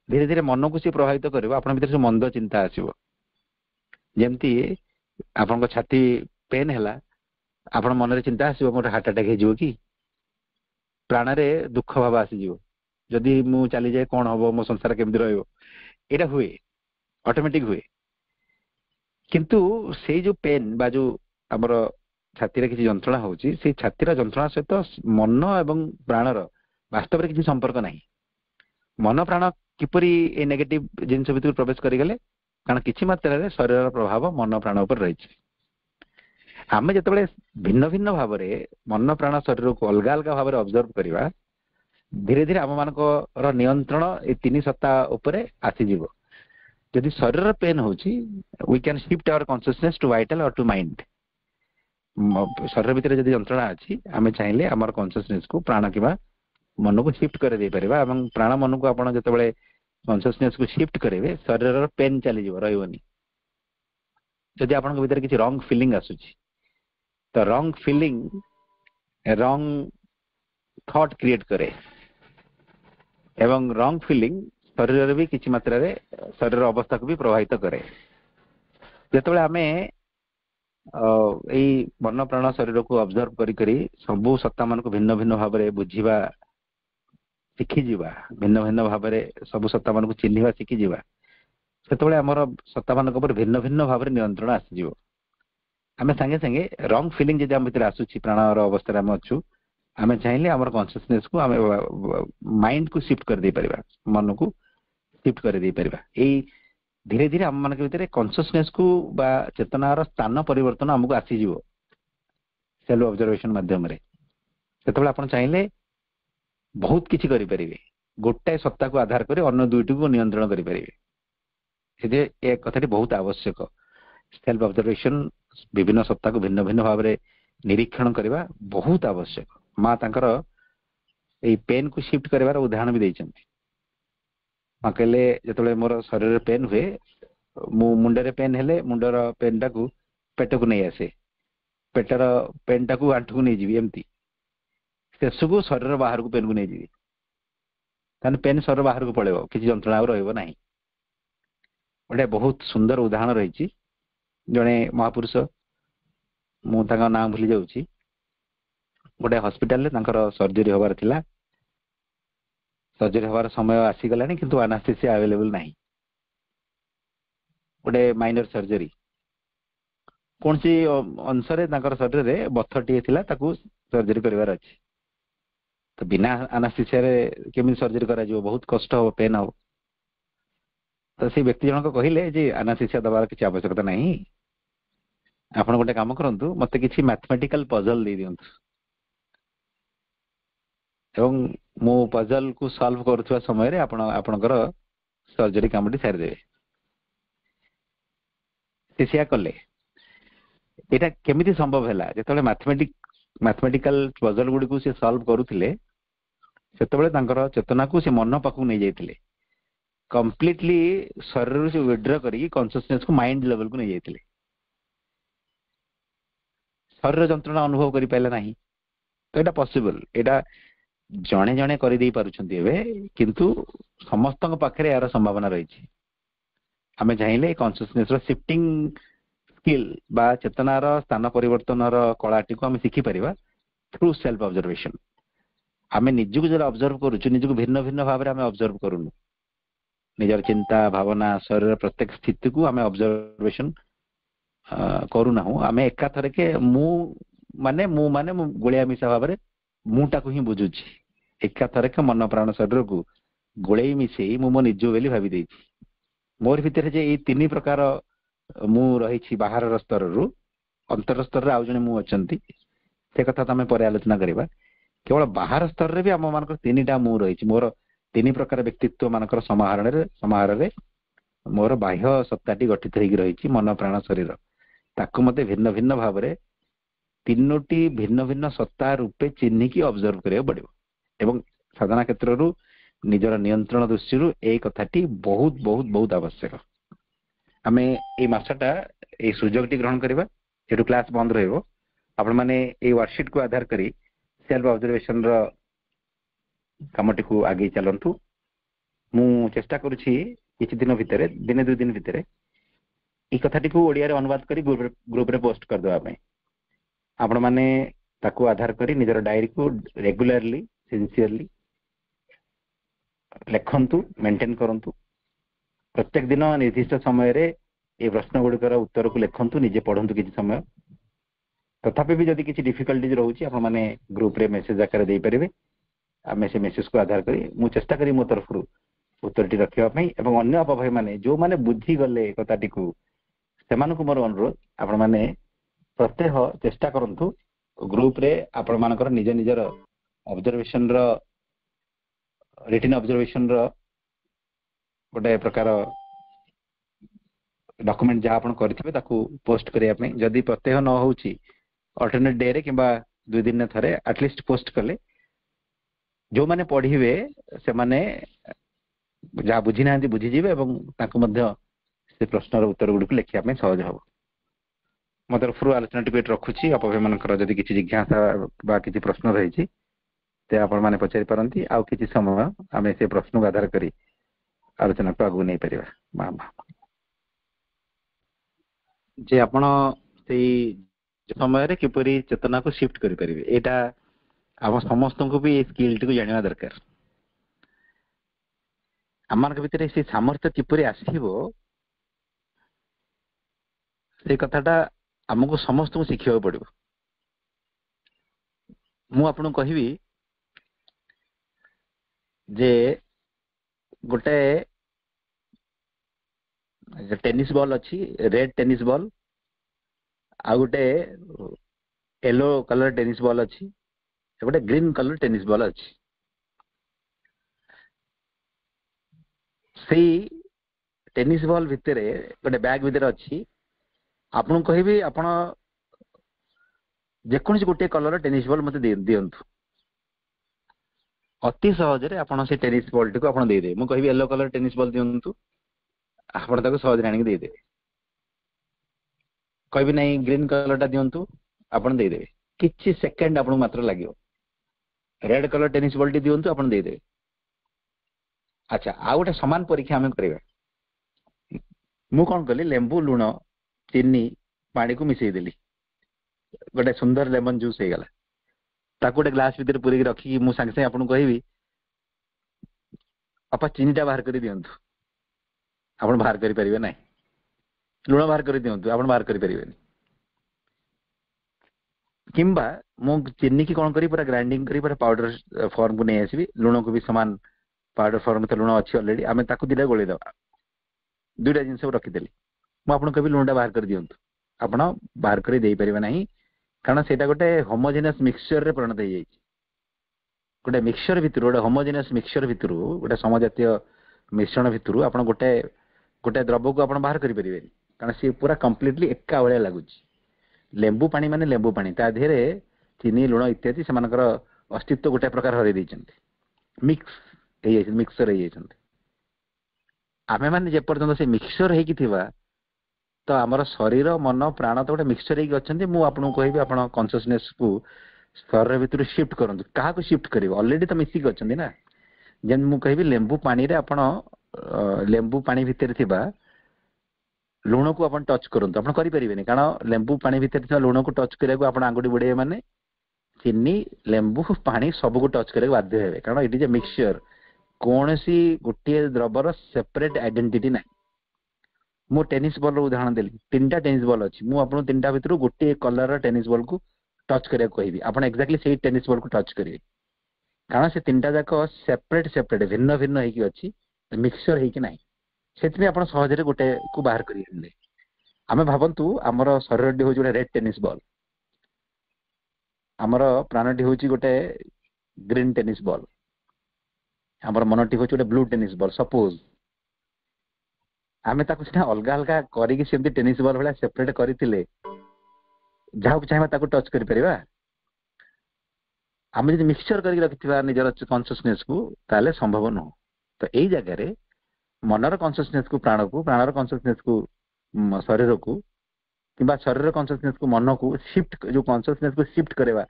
धीरे धीरे मन को सी प्रभावित करिवो आपन भीतर से मंद चिंता आसीबो जेमती आपन छाती पेन हैला आपन मन रे चिंता आसीबो मोर हार्ट अटैक हे जिवो कि प्राण रे दुख भाव आसी जिवो जदी मु चली जाय कोन हबो मो संसार केमदि रहइबो एटा हुए ऑटोमेटिक हुए किंतु से जो पेन बा जो हमर छाती रे किछि जंत्रणा होउची से छाती रा जंत्रणा सहित मन एवं प्राणर वास्तव रे किछि संपर्क नाही मन प्राण किपरि ए नेगेटिव जिंस भीतर प्रवेश करि गेले कारण किछि मात्रा रे शरीर प्रभाव मन प्राण ऊपर रही आमे जतबेले भिन्न भिन्न भाव रे मन प्राण शरीर को अलग अलग भाव रे ऑब्जर्व करिवा धीरे धीरे आम मानकर नियंत्रण ए तीन सत्ता ऊपर आसी जिवो यदि शरीर पेन होची we can shift our consciousness to vital or to mind शरीर भीतर यदि जंत्रणा अछि आमे चाहिले हमर कॉन्शियसनेस को प्राण किबा मन को शिफ्ट कर दे परिबा एवं प्राण मन को आपण जतबेले कॉन्शियसनेस को शिफ्ट करेबे शरीर रो पेन चली जिवो रहइबोनी यदि आपण भीतर किछि रॉन्ग फीलिंग आसुछि तो wrong feeling wrong thought create करे एवं रॉन्ग फीलिंग शरीर रे भी किछि मात्रा रे शरीर अवस्था को भी प्रभावित करे जतबेले आमे एई मन प्राण शरीर को ऑब्जर्व करी करी सबु सत्ता मन को भिन्न भिन्न भाव रे बुझिबा ଶିଖିଯିବା, ଭିନ୍ନ ଭିନ୍ନ ଭାବରେ ସବୁ ସତ୍ତା ମାନଙ୍କୁ ଚିହ୍ନିବା ଶିଖିଯିବା, ସେତେବେଳେ ଆମର ସତ୍ତା ମାନଙ୍କ ଉପରେ ଭିନ୍ନ ଭିନ୍ନ ଭାବରେ ନିୟନ୍ତ୍ରଣ ଆସିଯିବ। ଆମେ ସାଙ୍ଗେ ସାଙ୍ଗେ ରଙ୍ଗ ଫିଲିଂ ଯଦି ଆମ ଭିତରେ ଆସୁଛି, ପ୍ରାଣର ଅବସ୍ଥାରେ ଆମେ ଅଛୁ, ଆମେ ଚାହିଁଲେ ଆମର କନସିୟସନେସ କୁ ଆମେ ମାଇଣ୍ଡ କୁ ସିଫ୍ଟ କରିଦେଇ ପାରିବା, ମନକୁ ସିଫ୍ଟ କରିଦେଇ ପାରିବା। ଏଇ ଧୀରେ ଧୀରେ ଆମ ମାନଙ୍କ ଭିତରେ କନସିୟସନେସ କୁ ବା ଚେତନାର ସ୍ଥାନ ପରିବର୍ତ୍ତନ ଆମକୁ ଆସିଯିବ ସେଲ୍ଫ ଅବଜରଭେସନ ମାଧ୍ୟମରେ। ସେତେବେଳେ ଆପଣ ଚାହିଁଲେ ବହୁତ କିଛି କରିପାରିବେ, ଗୋଟାଏ ସତ୍ତାକୁ ଆଧାର କରି ଅନ୍ୟ ଦୁଇଟିକୁ ନିୟନ୍ତ୍ରଣ କରିପାରିବେ। ସେଥିରେ ଏ କଥାଟି ବହୁତ ଆବଶ୍ୟକ। ସେଲ୍ଫ ଅବଜରଭେସନ, ବିଭିନ୍ନ ସତ୍ତାକୁ ଭିନ୍ନ ଭିନ୍ନ ଭାବରେ ନିରୀକ୍ଷଣ କରିବା ବହୁତ ଆବଶ୍ୟକ। ମା ତାଙ୍କର ଏଇ ପେନ୍ କୁ ସିଫ୍ଟ କରିବାର ଉଦାହରଣ ବି ଦେଇଛନ୍ତି। ମା କହିଲେ ଯେତେବେଳେ ମୋର ଶରୀରରେ ପେନ୍ ହୁଏ, ମୁଁ ମୁଣ୍ଡରେ ପେନ୍ ହେଲେ ମୁଣ୍ଡର ପେନ୍ ଟାକୁ ପେଟକୁ ନେଇ ଆସେ, ପେଟର ପେନ୍ ଟାକୁ ଆଣ୍ଠୁକୁ ନେଇଯିବି, ଏମିତି ଶେଷକୁ ଶରୀର ବାହାରକୁ ପେନ୍ କୁ ନେଇଯିବି। ତାହେଲେ ପେନ୍ ଶରୀର ବାହାରକୁ ପଳେଇବ, କିଛି ଯନ୍ତ୍ରଣା ଆଉ ରହିବ ନାହିଁ। ଗୋଟେ ବହୁତ ସୁନ୍ଦର ଉଦାହରଣ ରହିଛି। ଜଣେ ମହାପୁରୁଷ, ମୁଁ ତାଙ୍କ ନାଁ ଭୁଲି ଯାଉଛି, ଗୋଟେ ହସ୍ପିଟାଲରେ ତାଙ୍କର ସର୍ଜରୀ ହବାର ଥିଲା। ସର୍ଜରୀ ହବାର ସମୟ ଆସିଗଲାଣି, କିନ୍ତୁ ଆନାସ୍ଥେସିଆ ଆଭେଲେବଲ ନାହିଁ। ଗୋଟେ ମାଇନର ସର୍ଜରୀ, କୌଣସି ଅଂଶରେ ତାଙ୍କର ଶରୀରରେ ବଥଟିଏ ଥିଲା, ତାକୁ ସର୍ଜରୀ କରିବାର ଅଛି। ତ ବିନା ଆନାସ୍ଥେସିଆରେ କେମିତି ସର୍ଜରୀ କରାଯିବ, ବହୁତ କଷ୍ଟ ହବ, ପେନ୍ ହବ। ତ ସେଇ ବ୍ୟକ୍ତି ଜଣକ କହିଲେ ଯେ ଆନାସ୍ଥେସିଆ ଦେବାର କିଛି ଆବଶ୍ୟକତା ନାହିଁ, ଆପଣ ଗୋଟେ କାମ କରନ୍ତୁ, ମତେ କିଛି ମ୍ୟାଥମେଟିକାଲ ପଜଲ ଦେଇ ଦିଅନ୍ତୁ ଏବଂ ମୁଁ ପଜଲ କୁ ସଲ୍ଭ କରୁଥିବା ସମୟରେ ଆପଣ ଆପଣଙ୍କର ସର୍ଜରୀ କାମଟି ସାରିଦେବେ। ସେ ସେୟା କଲେ। ଏଇଟା କେମିତି ସମ୍ଭବ ହେଲା? ଯେତେବେଳେ ମ୍ୟାଥମେଟିକାଲ ପଜଲ ଗୁଡିକୁ ସେ ସଲ୍ଭ କରୁଥିଲେ, ସେତେବେଳେ ତାଙ୍କର ଚେତନାକୁ ସେ ମନ ପାଖକୁ ନେଇ ଯାଇଥିଲେ, କମ୍ପ୍ଲିଟଲି ଶରୀରରୁ ସେ ୱିଡ୍ର କରିକି କନସିୟସନେସ କୁ ମାଇଣ୍ଡ ଲେଭେଲକୁ ନେଇ ଯାଇଥିଲେ। ଶରୀର ଯନ୍ତ୍ରଣା ଅନୁଭବ କରିପାରିଲା ନାହିଁ। ତ ଏଇଟା ପସିବଲ, ଏଇଟା ଜଣେ ଜଣେ କରିଦେଇ ପାରୁଛନ୍ତି ଏବେ, କିନ୍ତୁ ସମସ୍ତଙ୍କ ପାଖରେ ଏହାର ସମ୍ଭାବନା ରହିଛି। ଆମେ ଚାହିଁଲେ କନସିୟସନେସ ର ସିଫ୍ଟିଂ ସ୍କିଲ୍ ବା ଚେତନାର ସ୍ଥାନ ପରିବର୍ତ୍ତନର କଳାଟିକୁ ଆମେ ଶିଖିପାରିବା ଥ୍ରୁ ସେଲ୍ଫ ଅବଜରଭେସନ। ଆମେ ନିଜକୁ ଯେତେବେଳେ ଅବଜର୍ଭ କରୁଛୁ, ନିଜକୁ ଭିନ୍ନ ଭିନ୍ନ ଭାବରେ ଆମେ ଅବଜର୍ଭ କରୁନୁ। ନିଜର ଚିନ୍ତା, ଭାବନା, ଶରୀରର ପ୍ରତ୍ୟେକ ସ୍ଥିତିକୁ ଆମେ ଅବଜରଭେସନ କରୁନାହୁଁ। ଆମେ ଏକାଥରକେ ମୁଁ ମାନେ ମୁଁ ଗୋଳିଆ ମିଶା ଭାବରେ ମୁଁଟାକୁ ହିଁ ବୁଝୁଛି। ଏକାଥରକେ ମନ, ପ୍ରାଣ, ଶରୀରକୁ ଗୋଳେଇ ମିଶେଇ ମୁଁ ମୋ ନିଜ ବୋଲି ଭାବି ଦେଇଛି। ମୋର ଭିତରେ ଯେ ଏଇ ତିନି ପ୍ରକାର ମୁଁ ରହିଛି, ବାହାରର ସ୍ତରରୁ ଅନ୍ତର ସ୍ତରରେ ଆଉ ଜଣେ ମୁଁ ଅଛନ୍ତି, ସେ କଥା ତ ଆମେ ପରେ ଆଲୋଚନା କରିବା। କେବଳ ବାହାର ସ୍ତରରେ ବି ଆମ ମାନଙ୍କର ତିନିଟା ମୁଁ ରହିଛି। ମୋର ତିନି ପ୍ରକାର ବ୍ୟକ୍ତିତ୍ୱ ମାନଙ୍କର ସମାହାରରେ ମୋର ବାହ୍ୟ ସତ୍ତାଟି ଗଠିତ ହେଇକି ରହିଛି, ମନ, ପ୍ରାଣ, ଶରୀର। ତାକୁ ମତେ ଭିନ୍ନ ଭିନ୍ନ ଭାବରେ ତିନୋଟି ଭିନ୍ନ ଭିନ୍ନ ସତ୍ତା ରୂପେ ଚିହ୍ନିକି ଅବଜର୍ଭ କରିବାକୁ ପଡିବ। ଏବଂ ସାଧନା କ୍ଷେତ୍ରରୁ ନିଜର ନିୟନ୍ତ୍ରଣ ଦୃଷ୍ଟିରୁ ଏଇ କଥାଟି ବହୁତ ବହୁତ ବହୁତ ଆବଶ୍ୟକ। ଆମେ ଏଇ ମାସଟା ଏଇ ସୁଯୋଗଟି ଗ୍ରହଣ କରିବା, ଏଠୁ କ୍ଲାସ ବନ୍ଦ ରହିବ। ଆପଣମାନେ ଏଇ ୱାର୍କସିଟ୍ କୁ ଆଧାର କରି ସେଲ୍ଫ ଅବଜରଭେସନ ର କାମଟିକୁ ଆଗେଇ ଚାଲନ୍ତୁ। ମୁଁ ଚେଷ୍ଟା କରୁଛି କିଛି ଦିନ ଭିତରେ, ଦିନେ ଦୁଇ ଦିନ ଭିତରେ এই କଥାଟିକୁ ଓଡ଼ିଆରେ ଅନୁବାଦ କରି ଗ୍ରୁପରେ ପୋଷ୍ଟ କରିଦେବା ପାଇଁ। ଆପଣମାନେ ତାକୁ ଆଧାର କରି ନିଜର ଡାଏରୀକୁ ରେଗୁଲାରଲି, ସିନସିୟରଲି ଲେଖନ୍ତୁ, ମେଣ୍ଟେନ କରନ୍ତୁ। ପ୍ରତ୍ୟେକ ଦିନ ନିର୍ଦ୍ଦିଷ୍ଟ ସମୟରେ এই ପ୍ରଶ୍ନ ଗୁଡ଼ିକର ଉତ୍ତରକୁ ଲେଖନ୍ତୁ, ନିଜେ ପଢ଼ନ୍ତୁ କିଛି ସମୟ। ତଥାପି ବି ଯଦି କିଛି ଡିଫିକଲ୍ଟିଜ ରହୁଛି, ଆପଣମାନେ ଗ୍ରୁପରେ ମେସେଜ ଆକାରରେ ଦେଇପାରିବେ। ଆମେ ସେ ମେସେଜକୁ ଆଧାର କରି ମୁଁ ଚେଷ୍ଟା କରି ମୋ ତରଫରୁ ଉତ୍ତରଟି ରଖିବା ପାଇଁ, ଏବଂ ଅନ୍ୟ ଅପଭାଇମାନେ ଯୋଉମାନେ ବୁଝିଗଲେ କଥାଟିକୁ, ସେମାନଙ୍କୁ ମୋର ଅନୁରୋଧ, ଆପଣମାନେ ପ୍ରତ୍ୟହ ଚେଷ୍ଟା କରନ୍ତୁ ଗ୍ରୁପରେ ଆପଣମାନଙ୍କର ନିଜ ନିଜର ଅବଜରଭେସନର ରିଟିନ୍ ଅବଜରଭେସନର ଗୋଟେ ପ୍ରକାର ଡକୁମେଣ୍ଟ ଯାହା ଆପଣ କରିଥିବେ ତାକୁ ପୋଷ୍ଟ କରିବା ପାଇଁ। ଯଦି ପ୍ରତ୍ୟହ ନ ହେଉଛି, ଅଲ୍ଟରନେଟ୍ ଡେରେ କିମ୍ବା 2 ଦିନରେ ଥରେ ଆଟଲିଷ୍ଟ ପୋଷ୍ଟ କଲେ ଯୋଉମାନେ ପଢିବେ ସେମାନେ ଯାହା ବୁଝି ନାହାନ୍ତି ବୁଝିଯିବେ, ଏବଂ ତାଙ୍କୁ ମଧ୍ୟ ସେ ପ୍ରଶ୍ନର ଉତ୍ତର ଗୁଡ଼ିକୁ ଲେଖିବା ପାଇଁ ସହଜ ହେବ। ମୋ ତରଫରୁ ଆଲୋଚନାଟିକୁ ଏଠି ରଖୁଛି। ଆପଣମାନଙ୍କର ଯଦି କିଛି ଜିଜ୍ଞାସା ବା କିଛି ପ୍ରଶ୍ନ ରହିଛି, ସେ ଆପଣମାନେ ପଚାରି ପାରନ୍ତି। ଆଉ କିଛି ସମୟ ଆମେ ସେ ପ୍ରଶ୍ନକୁ ଆଧାର କରି ଆଲୋଚନାକୁ ଆଗକୁ ନେଇପାରିବା। ଯେ ଆପଣ ସେଇ ସମୟରେ କିପରି ଚେତନାକୁ ସିଫ୍ଟ କରିପାରିବେ, ଏଇଟା ଆମ ସମସ୍ତଙ୍କୁ ବି ଏଇ ସ୍କିଲଟିକୁ ଜାଣିବା ଦରକାର। आम भितर से सामर्थ्य किपरि आसीबो से कथाटा आमको समस्त को शिखा पड़ो। मु आपन कहबी जे गोटे टेनिस बॉल अच्छी रेड टेनिस बॉल आ गोटे येलो कलर टेनिस बॉल अच्छी गोटे ग्रीन कलर टेनिस बॉल अच्छी। से टेनिस बॉल भितर गोटे बैग भितर अच्छी आपन कहबी आपण जेकोसी गोटे कलर टेनिस बॉल मत दिंतु अति सहज आपन से टेनिस बॉल टी को आपन दे दे। मु कहबी येलो कलर टेनिस बॉल दिंतु आपन ताको सहज आनी दे दे। कहबी नहीं ग्रीन कलर टा दिंतु आपन दे दे किछि सेकंड आपन मात्र लागियो। रेड कलर टेनिस बॉल टी दिंतु आपन दे दे। अच्छा आ गोटे समान परीक्षा आम करवा। मु कौन कली लेंबू लुण चीनी पानी को मिसई देली गोटे सुंदर लेमन जूस हो गला ताको गोटे ग्लास भितर पूरी रखी मु संगे संगे आपन कहबी अपा चीनी टा बाहर कर दियंतु आपन बाहर करि परिबे नै। लुण बाहर कर दियंतु आपन बाहर करि परिबेनी। किंबा मु चीनी की कौन करी पूरा ग्राइंडिंग करी पूरा पाउडर फॉर्म को नहीं आसबी लुण को भी समान पाउडर फॉर्म तो लुण अच्छी ऑलरेडी आम ताकू दिटा गोली दबा दुईटा जिनस रखीदेली मु आपन कभी लुणटा बाहर कर दियंतु आपन बाहर कर दे परिबे नहीं कारण सेटा गोटे होमोजेनियस मिक्सचर रे परिणत हो जाई। गोटे मिक्सचर भितर गोटे होमोजेनियस मिक्सचर भितर गोटे समजातीय मिश्रण भितर आपन गोटे गोटे द्रव्य को आपन बाहर करि परिबे कारण से पूरा कंप्लीटली एका भलिया लागुची। लेंबू पानी माने लेंबू पानी ता धेरे चीनी लुण इत्यादि सेमानकर अस्तित्व गोटे प्रकार हरै दैछन्ती मिक्स हे मिक्सचर हे जाइछन्ती। आमे माने जे पर्यंत से मिक्सचर हे कि थिबा तो आमर शरीर मन प्राण तो गोटे मिक्सचर हे अछन्ती। मु आपन कहबी आपन कॉन्शियसनेस को स्तर भितर शिफ्ट करंतु कहा को शिफ्ट करिवो ऑलरेडी तो मिसिक अछन्ती ना। जेन मु कहबी लेंबू पानी रे आपन लेंबू पानी भितर थिबा लुण को आपन टच करंतु आपन करि परिबेनी कारण लेंबू पानी भितर थिबा लुण को टच करिया को आपन आंगुठी बुडे माने चीनी लेंबू पानी सब को टच करिया बाध्य हेबे कारण इट इज ए मिक्सचर कौन सी गोटे द्रव्यर सेपरेट आइडेंटिटी ना। मु टेनिस बॉल उदाहरण देली तीनटा टेनिस बॉल अच्छी मु आपन तीनटा भितर गोटे कलर टेनिस बॉल को टच करिया कहबी आपन एक्जेक्टली सेही टेनिस बॉल को टच करिवे कारण से तीनटा जाक सेपरेट सेपरेट भिन्न भिन्न हेकी अच्छी मिक्सचर हेकी नाही सेतमे आपन सहज रे गोटे को बाहर करिले। आमे भाबंतु हमर शरीर डी हो जोटे रेड टेनिस बॉल हमर प्राण डी होची गोटे ग्रीन टेनिस बॉल हमर मनटी हो गोटे ब्लू टेनिस बॉल सपोज आमे ताकु सिना अलगा अलगा करी कि सेमती टेनिस बॉल भला सेपरेट करितिले जाहु चाहबा ताकु टच करि परिबा। आमे जे मिक्सचर करी रखिथिबा निजर कॉन्शियसनेस को ताले संभव न हो। तो एई जगह रे मनर कॉन्शियसनेस को प्राणर कॉन्शियसनेस को शरीर को किंबा शरीर कॉन्शियसनेस को मन को शिफ्ट जो कॉन्शियसनेस को शिफ्ट करेवा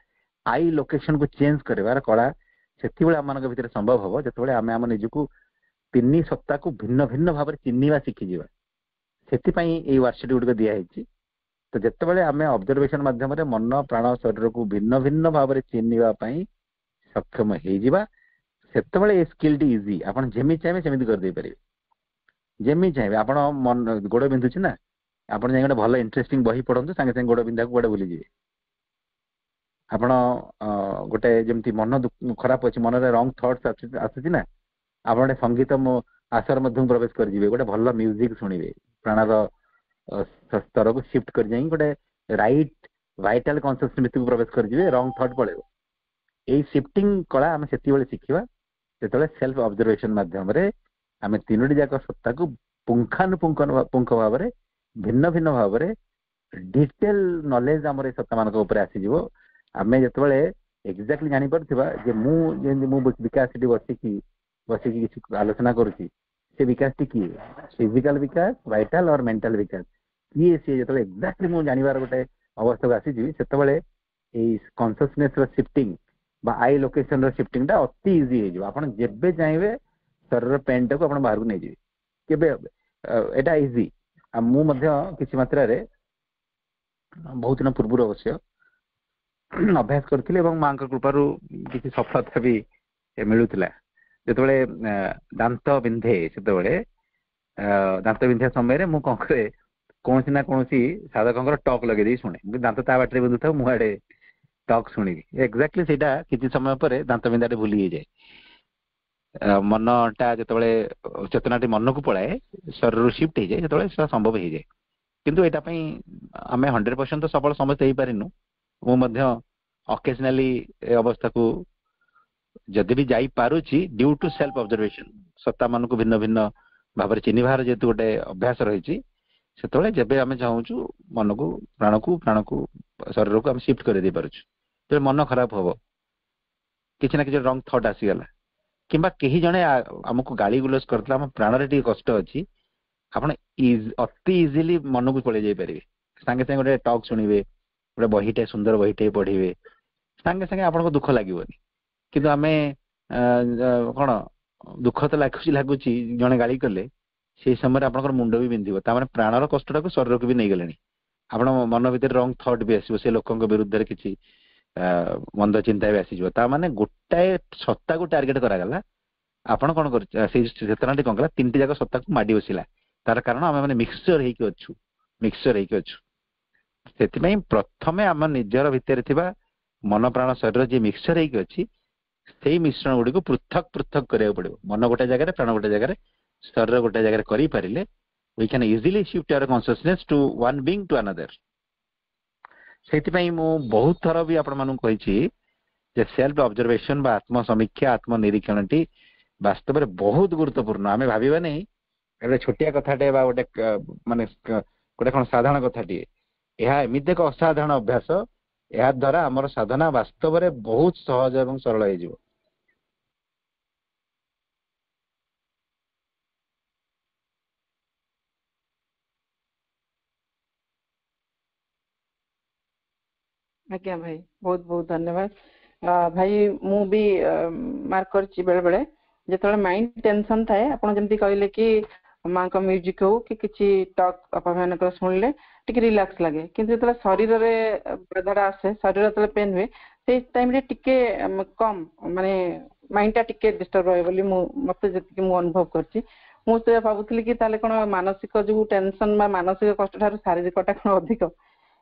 आई लोकेशन को चेंज करेवार कला सेति बेले आम भितर संभव हम जिते आम आम निजक 3 सप्ताह को भिन्न भिन्न भाव में चिन्हवा शिखिजा से वर्कशीट गुड़िक दिखाई। तो जिते आम ऑब्जर्वेशन माध्यम मन प्राण शरीर को भिन्न भिन्न भाव में चिन्हवाई सक्षम हो स्किल टी इजी आपन जेमी चाहिए सेमती कर दे पारे जेमी चाहिए आपन मन गोड़ बिंधुची ना आपन जाई गोटे भल इंटरेस्टिंग बही पढ़ंतु सांगे सांगे गोड़ बिंधा को गोटे भूली जाए। आपण गोटे जमती मन खराब अच्छी मन रंग थॉट्स आसुची ना आप गोटे संगीत आसर मध्य प्रवेश कर जिवे गोटे भल म्यूजिक शुणिबे प्राणर स्तर को शिफ्ट कर जाई गोटे राइट वाइटल कॉन्शियसनेस को प्रवेश कर जिवे रंग थॉट पड़ेबो। एई शिफ्टिंग कला आमे सेति बेले शिखिबा जेतले सेल्फ ऑब्जर्वेशन माध्यम रे आमे तीनोटी जाक सत्ता को पुंख भाव में भिन्न भिन्न भाव में डिटेल नॉलेज आमर सत्ता मान आसी जीवो। आमे जेतबेले एक्जेक्टली जानि परथिबा जे मु विकास बसिकी किसी आलोचना करुची से विकास टी किए फिजिकल विकास वाइटल और मेंटल विकास किए सी जो एक्जाक्टली मुझे जानवर गोटे अवस्था को आसी से कॉन्शियसनेस शिफ्टिंग बा आई लोकेशन शिफ्टिंग टा अति इजी हो आपन जेबे चाहिए शरीर पेंट को बाहर को नहीं जाए केबे एटा इजी आ मु मध्य किसी मात्रा रे बहुत दिन पूर्व अवश्य अभ्यास करथिले एवं मां कृपारू किसी सफलता भी मिलुथिला ଯେତେବେଳେ ଦାନ୍ତ ବିନ୍ଧେ ସେତେବେଳେ ଦାନ୍ତ ବିନ୍ଧିବା ସମୟରେ ମୁଁ କଣ କରେ, କୌଣସି ନା କୌଣସି ସାଧକଙ୍କର ଟକ୍ ଲଗେଇ ଦେଇ ଶୁଣେ। ଦାନ୍ତ ତା ବାଟରେ ବିନ୍ଧୁଥାଉ, ମୁଁ ଆଡେ ଟକ୍ ଶୁଣିବି। ଏକ୍ଜାକ୍ଟଲି ସେଇଟା କିଛି ସମୟ ପରେ ଦାନ୍ତ ବିନ୍ଧାଟେ ଭୁଲି ହେଇଯାଏ। ମନଟା ଯେତେବେଳେ ଚେତନାଟି ମନକୁ ପଳାଏ, ଶରୀରରୁ ସିଫ୍ଟ ହେଇଯାଏ, ସେତେବେଳେ ସେଟା ସମ୍ଭବ ହେଇଯାଏ। କିନ୍ତୁ ଏଇଟା ପାଇଁ ଆମେ 100% ତ ସଫଳ ସମସ୍ତେ ହେଇପାରିନୁ। ମୁଁ ମଧ୍ୟ ଅକେଜନାଲି ଏ ଅବସ୍ଥାକୁ ଯଦି ବି ଯାଇପାରୁଛି ଡ୍ୟୁ ଟୁ ସେଲ୍ଫ ଅବଜରଭେସନ, ସତ୍ତା ମାନଙ୍କୁ ଭିନ୍ନ ଭିନ୍ନ ଭାବରେ ଚିହ୍ନିବାର ଯେହେତୁ ଗୋଟେ ଅଭ୍ୟାସ ରହିଛି, ସେତେବେଳେ ଯେବେ ଆମେ ଚାହୁଁଛୁ ମନକୁ ପ୍ରାଣକୁ ଶରୀରକୁ ଆମେ ସିଫ୍ଟ କରିଦେଇ ପାରୁଛୁ। ତେବେ ମନ ଖରାପ ହବ, କିଛି ନା କିଛି ରଙ୍ଗ ଥଟ୍ ଆସିଗଲା, କିମ୍ବା କେହି ଜଣେ ଆମକୁ ଗାଳି ଗୁଲଜ କରିଥିଲା, ଆମ ପ୍ରାଣରେ ଟିକେ କଷ୍ଟ ଅଛି, ଆପଣ ଅତି ଇଜିଲି ମନକୁ ପଳେଇ ଯାଇପାରିବେ। ସାଙ୍ଗେ ସାଙ୍ଗେ ଗୋଟେ ଟକ୍ ଶୁଣିବେ, ଗୋଟେ ବହିଟେ ସୁନ୍ଦର ବହିଟେ ପଢିବେ, ସାଙ୍ଗେ ସାଙ୍ଗେ ଆପଣଙ୍କୁ ଦୁଃଖ ଲାଗିବନି। କିନ୍ତୁ ଆମେ କଣ, ଦୁଃଖ ତ ଲାଗୁଛି ଜଣେ ଗାଳି କଲେ, ସେଇ ସମୟରେ ଆପଣଙ୍କର ମୁଣ୍ଡ ବି ବିନ୍ଧିବ। ତାମାନେ ପ୍ରାଣର କଷ୍ଟଟାକୁ ଶରୀରକୁ ବି ନେଇଗଲେଣି। ଆପଣ ମନ ଭିତରେ ରଙ୍ଗ ଥଟ୍ ବି ଆସିବ, ସେ ଲୋକଙ୍କ ବିରୁଦ୍ଧରେ କିଛି ମନ୍ଦ ଚିନ୍ତା ବି ଆସିଯିବ। ତାମାନେ ଗୋଟାଏ ସତ୍ତାକୁ ଟାର୍ଗେଟ କରାଗଲା। ଆପଣ କଣ କରୁଛ, ସେଇ ଚେତନାଟି କଣ କଲା, ତିନିଟି ଯାକ ସତ୍ତାକୁ ମାଡି ବସିଲା। ତାର କାରଣ ଆମେ ମାନେ ମିକ୍ସଚର ହେଇକି ଅଛୁ। ସେଥିପାଇଁ ପ୍ରଥମେ ଆମ ନିଜର ଭିତରେ ଥିବା ମନ ପ୍ରାଣ ଶରୀର ଯିଏ ମିକ୍ସଚର ହେଇକି ଅଛି, ସେଇ ମିଶ୍ରଣ ଗୁଡିକୁ ପୃଥକ କରିବାକୁ ପଡିବ। ମନ ଗୋଟେ ଜାଗାରେ, ପ୍ରାଣ ଗୋଟେ ଜାଗାରେ, ଶରୀର ଗୋଟେ ଜାଗାରେ କରିପାରିଲେ we can easily shift our consciousness to one being to another. ସେଇଥିପାଇଁ ମୁଁ ବହୁତ ଥର ବି ଆପଣ ମାନଙ୍କୁ କହିଛି ଯେ ସେଲ୍ଫ ଅବଜରଭେସନ ବା ଆତ୍ମ ସମୀକ୍ଷା, ଆତ୍ମ ନିରୀକ୍ଷଣଟି ବାସ୍ତବରେ ବହୁତ ଗୁରୁତ୍ୱପୂର୍ଣ୍ଣ। ଆମେ ଭାବିବା ନାହିଁ ଗୋଟେ ଛୋଟିଆ କଥାଟେ ବା ଗୋଟେ ମାନେ ଗୋଟେ କଣ ସାଧାରଣ କଥାଟିଏ। ଏହା ଏମିତି ଏକ ଅସାଧାରଣ ଅଭ୍ୟାସ, ଏହା ଦ୍ୱାରା ଆମର ସାଧନା ବାସ୍ତବରେ ବହୁତ ସହଜ ଏବଂ ସରଳ ହେଇଯିବ। ଆଜ୍ଞା ଭାଇ, ବହୁତ ବହୁତ ଧନ୍ୟବାଦ। ଭାଇ ମୁଁ ବି ମାର୍କ କରିଛି ବେଳେ ବେଳେ ଯେତେବେଳେ ମାଇଣ୍ଡ ଟେନସନ ଥାଏ, ଆପଣ ଯେମିତି କହିଲେ କି ମାଙ୍କ ମ୍ୟୁଜିକ ହଉ କି କିଛି ଟକ୍ ଅପମାନଙ୍କର ଶୁଣିଲେ ଟିକେ ରିଲାକ୍ସ ଲାଗେ, କିନ୍ତୁ ଯେତେବେଳେ ଶରୀରରେ ବାଧାଟା ଆସେ, ଶରୀର ଯେତେବେଳେ ପେନ୍ ହୁଏ, ସେଇ ଟାଇମରେ ଟିକେ କମ ମାନେ ମାଇଣ୍ଡ ଟା ଟିକେ ଡିଷ୍ଟର୍ବ ରହେ ବୋଲି ମତେ ଯେତିକି ମୁଁ ଅନୁଭବ କରିଛି। ମୁଁ ସେ ଭାବୁଥିଲି କି ତାହେଲେ କଣ ମାନସିକ ଯୋଉ ଟେନସନ ବା ମାନସିକ କଷ୍ଟ ଠାରୁ ଶାରୀରିକଟା କଣ ଅଧିକ।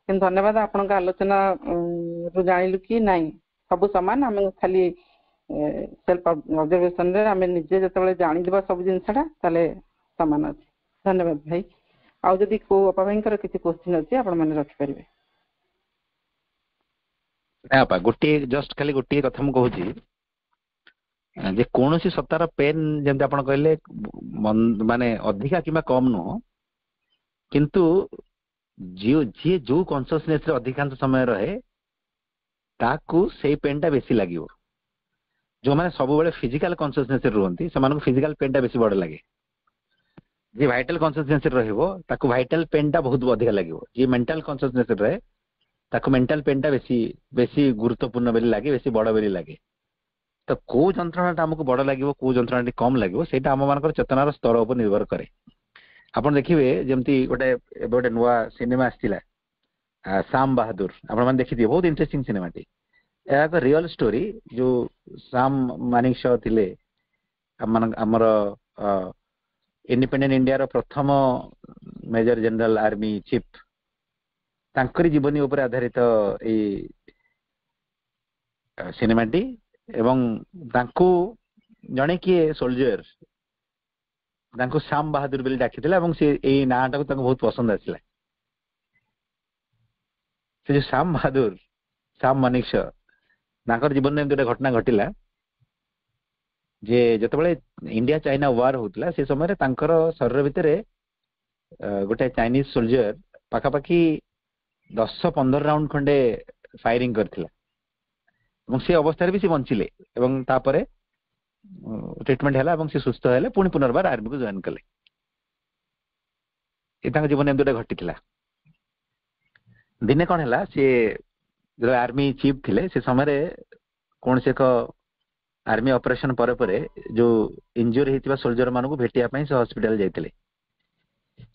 କିନ୍ତୁ ଧନ୍ୟବାଦ, ଆପଣଙ୍କ ଆଲୋଚନା ରୁ ଜାଣିଲୁ କି ନାଇଁ, ସବୁ ସମାନ। ଆମେ ଖାଲି ସେଲ୍ଫ ଅବଜରଭେସନରେ ଆମେ ନିଜେ ଯେତେବେଳେ ଜାଣିଯିବା ସବୁ ଜିନିଷଟା, ତାହେଲେ ସମାନ ଅଛି। ଧନ୍ୟବାଦ ଭାଇ। ଆଉ ଯଦି କୋଉ ଅପା ଭାଇଙ୍କର କିଛି କୋଶ୍ଚିନ୍ ଅଛି ଆପଣ ମାନେ ରଖିପାରିବେ। ଗୋଟିଏ ଜଷ୍ଟ ଖାଲି ଗୋଟିଏ କଥା ମୁଁ କହୁଛି ଯେ କୌଣସି ସତ୍ତାର ପେନ୍ ଯେମିତି ଆପଣ କହିଲେ ମାନେ ଅଧିକା କିମ୍ବା କମ ନୁହଁ, କିନ୍ତୁ ଯିଏ ଯୋଉ କନସିୟସନେସ ରେ ଅଧିକାଂଶ ସମୟ ରହେ ତାକୁ ସେଇ ପେନ୍ ଟା ବେଶୀ ଲାଗିବ। ଯୋଉମାନେ ସବୁବେଳେ ଫିଜିକାଲ କନସିୟସନେସ ରେ ରୁହନ୍ତି ସେମାନଙ୍କୁ ଫିଜିକାଲ ପେନ୍ ଟା ବେଶୀ ବଡ ଲାଗେ। ଯିଏ ଭାଇଟାଲ କନସିୟସନେସ ରେ ରହିବ ତାକୁ ଭାଇଟାଲ ପେନ୍ ଟା ବହୁତ ଅଧିକା ଲାଗିବ। ଯିଏ ମେଣ୍ଟାଲ କନସିୟସନେସ ରେ ରହେ ତାକୁ ମେଣ୍ଟାଲ ପେନ୍ ଟା ବେଶୀ ଗୁରୁତ୍ୱପୂର୍ଣ୍ଣ ବୋଲି ଲାଗେ, ବେଶୀ ବଡ ବୋଲି ଲାଗେ। ତ କୋଉ ଯନ୍ତ୍ରଣାଟା ଆମକୁ ବଡ ଲାଗିବ, କୋଉ ଯନ୍ତ୍ରଣାଟି କମ ଲାଗିବ, ସେଇଟା ଆମ ମାନଙ୍କର ଚେତନାର ସ୍ତର ଉପରେ ନିର୍ଭର କରେ। ଆପଣ ଦେଖିବେ ଯେମିତି ଏବେ ଗୋଟେ ନୂଆ ସିନେମା ଆସିଥିଲା ସାମ ବାହାଦୁର, ଆପଣ ମାନେ ଦେଖିଥିବେ, ବହୁତ ଇଣ୍ଟରେଷ୍ଟିଂ ସିନେମାଟି। ଏହା ଏକ ରିଅଲ ଷ୍ଟୋରି। ଯୋଉ ସାମ ମାନିକ ଥିଲେ ଆମର ଇଣ୍ଡିପେଣ୍ଡେଣ୍ଟ ଇଣ୍ଡିଆର ପ୍ରଥମ ମେଜର ଜେନେରାଲ ଆର୍ମି ଚିଫ, ତାଙ୍କରି ଜୀବନୀ ଉପରେ ଆଧାରିତ ଏଇ ସିନେମାଟି। ଏବଂ ତାଙ୍କୁ ଜଣେ କିଏ ସୋଲଜର ତାଙ୍କୁ ସାମ ବାହାଦୁର ବୋଲି ଡାକିଥିଲା ଏବଂ ସେ ଏଇ ନାଁ ଟାକୁ ତାଙ୍କୁ ବହୁତ ପସନ୍ଦ ଆସିଲା। ସେ ଯୋଉ ସାମ ବାହାଦୁର, ସାମ ମାନିକ ତାଙ୍କର ଜୀବନରେ ଏମିତି ଗୋଟେ ଘଟଣା ଘଟିଲା ଯେ ଯେତେବେଳେ ଇଣ୍ଡିଆ ଚାଇନା ୱାର ହଉଥିଲା ସେ ସମୟରେ ତାଙ୍କର ଶରୀର ଭିତରେ ଗୋଟେ ଚାଇନିଜ ସୋଲଜର ପାଖାପାଖି 10-15 ରାଉଣ୍ଡ ଖଣ୍ଡେ ଫାୟରିଂ କରିଥିଲା ଏବଂ ସେ ଅବସ୍ଥାରେ ବି ସେ ବଞ୍ଚିଲେ ଏବଂ ତାପରେ ଟ୍ରିଟମେଣ୍ଟ ହେଲା ଏବଂ ସେ ସୁସ୍ଥ ହେଲେ, ପୁଣି ପୁନର୍ବାର ଆର୍ମିକୁ ଜଏନ କଲେ। ଏ ତାଙ୍କ ଜୀବନରେ ଏମିତି ଗୋଟେ ଘଟିଥିଲା। ଦିନେ କଣ ହେଲା, ସେ ଯେତେବେଳେ ଆର୍ମି ଚିଫ ଥିଲେ ସେ ସମୟରେ କୌଣସି ଏକ ଆର୍ମି ଅପରେସନ ପରେ ପରେ ଯୋଉ ଇଞ୍ଜୁରି ହେଇଥିବା ସୋଲଜର ମାନଙ୍କୁ ଭେଟିବା ପାଇଁ ସେ ହସ୍ପିଟାଲ ଯାଇଥିଲେ।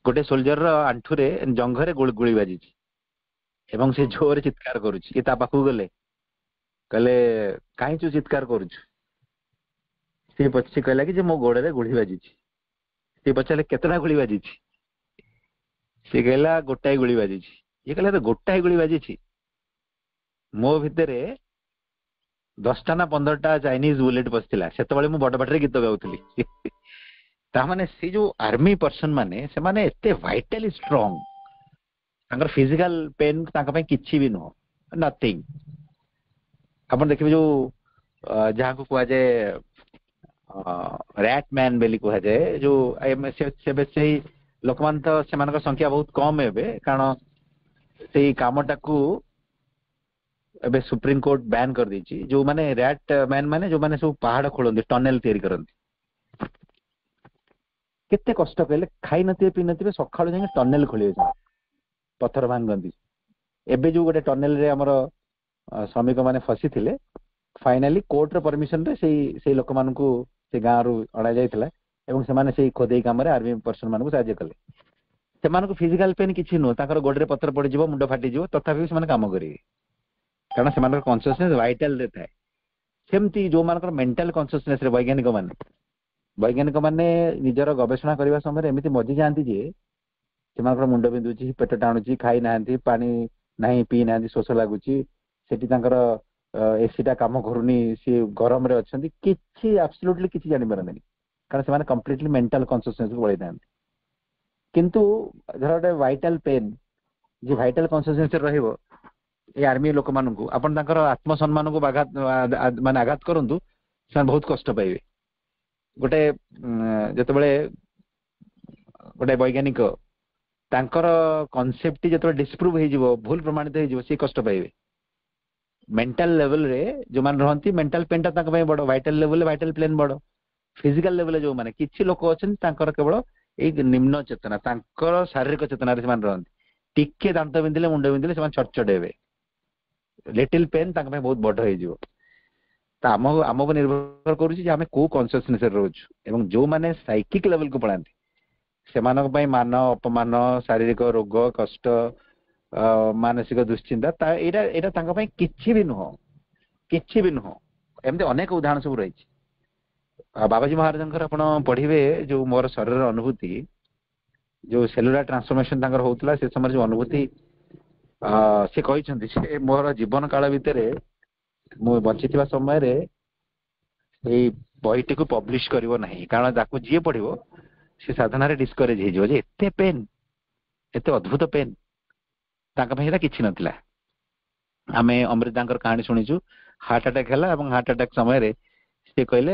ଗୋଟେ ସୋଲଜର ଆଣ୍ଠୁରେ ଜଙ୍ଘରେ ଗୁଳି ବାଜିଛି ଏବଂ ସେ ଜୋରରେ ଚିତ୍କାର କରୁଛି। ଏ ତା ପାଖକୁ ଗଲେ, କହିଲେ କାହିଁ ତୁ ଚିତ୍କାର କରୁଛୁ? ସେ କହିଲା କି ଯେ ମୋ ଗୋଡରେ ଗୁଳି ବାଜିଛି। ସେ ପଚାରିଲେ କେତେଟା ଗୁଳି ବାଜିଛି? ସେ କହିଲା ଗୋଟାଏ ଗୁଳି ବାଜିଛି। ଇଏ କହିଲା ଗୋଟାଏ ଗୁଳି ବାଜିଛି, ମୋ ଭିତରେ 10ଟା ନା 15ଟା ଚାଇନିଜ ବୁଲେଟ ପଶିଥିଲା। ସେତେବେଳେ ମୁଁ ବଡ ପାଟିରେ ଗୀତ ଗାଉଥିଲି। ତାମାନେ ସେ ଯୋଉ ଆର୍ମି ପର୍ସନ ମାନେ ସେମାନେ ଏତେ ଭାଇଟାଲି ଷ୍ଟ୍ରଙ୍ଗ, ତାଙ୍କର ଫିଜିକାଲ ପେନ୍ ତାଙ୍କ ପାଇଁ କିଛି ବି ନୁହଁ, ନଥିଙ୍ଗ। ଆପଣ ଦେଖିବେ ଯୋଉ ଯାହାକୁ କୁହାଯାଏ ରାଟ୍ ମ୍ୟାନ୍ ବୋଲି କୁହାଯାଏ, ଯୋଉ ସେଇ ଲୋକମାନେ ତ ସେମାନଙ୍କ ସଂଖ୍ୟା ବହୁତ କମ ଏବେ, କାରଣ ସେଇ କାମଟାକୁ ଏବେ ସୁପ୍ରିମକୋର୍ଟ ବ୍ୟାନ୍ କରିଦେଇଛି। ଯୋଉମାନେ ରାଟ୍ ମ୍ୟାନ୍ ମାନେ ଯୋଉମାନେ ସବୁ ପାହାଡ ଖୋଳନ୍ତି, ଟନେଲ ତିଆରି କରନ୍ତି, କେତେ କଷ୍ଟ କହିଲେ, ଖାଇ ନଥିବେ ପିଇ ନଥିବେ, ସକାଳୁ ଯାଇକି ଟନେଲ ଖୋଳିବେ, ପଥର ଭାଙ୍ଗନ୍ତି। ଏବେ ଯୋଉ ଗୋଟେ ଟନେଲରେ ଆମର ଶ୍ରମିକ ମାନେ ଫସିଥିଲେ, ଫାଇନାଲି କୋର୍ଟର ପରମିଶନରେ ସେଇ ଲୋକମାନଙ୍କୁ ସେ ଗାଁରୁ ଅଣାଯାଇଥିଲା ଏବଂ ସେମାନେ ସେଇ ଖୋଦେଇ କାମରେ ଆର୍ମି ପର୍ସନ ମାନଙ୍କୁ ସାହାଯ୍ୟ କଲେ। ସେମାନଙ୍କୁ ଫିଜିକାଲ ପେନ୍ କିଛି ନୁହଁ, ତାଙ୍କର ଗୋଡରେ ପଥର ପଡିଯିବ, ମୁଣ୍ଡ ଫାଟିଯିବ, ତଥାପି ସେମାନେ କାମ କରିବେ, କାରଣ ସେମାନଙ୍କର କନସିୟସନେସ ଭାଇଟାଲରେ ଥାଏ। ସେମିତି ଯୋଉମାନଙ୍କର ମେଣ୍ଟାଲ କନସିୟସନେସ ରେ ବୈଜ୍ଞାନିକ ମାନେ ନିଜର ଗବେଷଣା କରିବା ସମୟରେ ଏମିତି ମଜି ଯାଆନ୍ତି ଯେ ସେମାନଙ୍କର ମୁଣ୍ଡ ବିନ୍ଧୁଛି, ପେଟ ଟାଣୁଛି, ଖାଇ ନାହାନ୍ତି, ପାଣି ନାହିଁ, ପିଇ ନାହାନ୍ତି, ଶୋଷ ଲାଗୁଛି, ସେଠି ତାଙ୍କର ଏସି ଟା କାମ କରୁନି, ସିଏ ଗରମରେ ଅଛନ୍ତି, କିଛି ଆବସଲ୍ୟୁଟଲି କିଛି ଜାଣିପାରନ୍ତିନି, କାରଣ ସେମାନେ କମ୍ପ୍ଲିଟଲି ମେଣ୍ଟାଲ କନସିୟସନେସକୁ ପଳେଇଥାନ୍ତି। କିନ୍ତୁ ଧର ଗୋଟେ ଭାଇଟାଲ ପେନ୍, ଯିଏ ଭାଇଟାଲ କନସିୟସନେସରେ ରହିବ, ଏ ଆର୍ମି ଲୋକମାନଙ୍କୁ ଆପଣ ତାଙ୍କର ଆତ୍ମସମ୍ମାନକୁ ଆଘାତ କରନ୍ତୁ, ସେମାନେ ବହୁତ କଷ୍ଟ ପାଇବେ। ଗୋଟେ ଯେତେବେଳେ ଗୋଟେ ବୈଜ୍ଞାନିକ ତାଙ୍କର କନସେପ୍ଟ ଯେତେବେଳେ ଡିସପ୍ରୁଭ ହେଇଯିବ, ଭୁଲ ପ୍ରମାଣିତ ହେଇଯିବ, ସେ କଷ୍ଟ ପାଇବେ। ମେଣ୍ଟାଲ ଲେଭେଲରେ ଯୋଉମାନେ ରହନ୍ତି, ମେଣ୍ଟାଲ ପେନ୍ ଟା ତାଙ୍କ ପାଇଁ ବଡ, ଭାଇଟାଲ ଲେଭେଲରେ ଭାଇଟାଲ ପେନ୍ ବଡ। ଫିଜିକାଲ ଲେଭେଲରେ ଯୋଉମାନେ, କିଛି ଲୋକ ଅଛନ୍ତି ତାଙ୍କର କେବଳ ଏଇ ନିମ୍ନ ଚେତନା, ତାଙ୍କର ଶାରୀରିକ ଚେତନାରେ ସେମାନେ ରହନ୍ତି। ଟିକେ ଦାନ୍ତ ବିନ୍ଧିଲେ, ମୁଣ୍ଡ ବିନ୍ଧିଲେ ସେମାନେ ଛଟଛଟ ହେବେ, ଲିଟିଲ ପେନ୍ ତାଙ୍କ ପାଇଁ ବହୁତ ବଡ ହେଇଯିବ। ତ ଆମକୁ ନିର୍ଭର କରୁଛି ଯେ ଆମେ କୋଉ କନସିୟସନେସରେ ରହୁଛୁ। ଏବଂ ଯୋଉମାନେ ସାଇକିକ ଲେଭେଲକୁ ପଳାନ୍ତି, ସେମାନଙ୍କ ପାଇଁ ମାନ ଅପମାନ, ଶାରୀରିକ ରୋଗ, କଷ୍ଟ, ମାନସିକ ଦୁଶ୍ଚିନ୍ତା, ଏଇଟା ତାଙ୍କ ପାଇଁ କିଛି ବି ନୁହଁ, କିଛି ବି ନୁହଁ। ଏମିତି ଅନେକ ଉଦାହରଣ ସବୁ ରହିଛି। ବାବାଜୀ ମହାରାଜଙ୍କର ଆପଣ ପଢିବେ, ଯୋଉ ମୋର ଶରୀରର ଅନୁଭୂତି, ଯୋଉ ସେଲୁଲାର ଟ୍ରାନ୍ସଫର୍ମେସନ ତାଙ୍କର ହଉଥିଲା, ସେ ସମୟରେ ଯୋଉ ଅନୁଭୂତି ସେ କହିଛନ୍ତି, ସେ ମୋର ଜୀବନ କାଳ ଭିତରେ ମୁଁ ବଞ୍ଚିଥିବା ସମୟରେ ଏଇ ବହିଟିକୁ ପବ୍ଲିଶ କରିବ ନାହିଁ, କାରଣ ତାକୁ ଯିଏ ପଢିବ ସେ ସାଧନାରେ ଡିସ୍କରେଜ ହେଇଯିବ, ଯେ ଏତେ ପେନ୍, ଏତେ ଅଦ୍ଭୁତ ପେନ୍। ତାଙ୍କ ପାଇଁ ସେଟା କିଛି ନଥିଲା। ଆମେ ଅମୃତାଙ୍କର କାହାଣୀ ଶୁଣିଛୁ, ହାର୍ଟ ଆଟାକ୍ ହେଲା ଏବଂ ହାର୍ଟ ଆଟାକ୍ ସମୟରେ ସେ କହିଲେ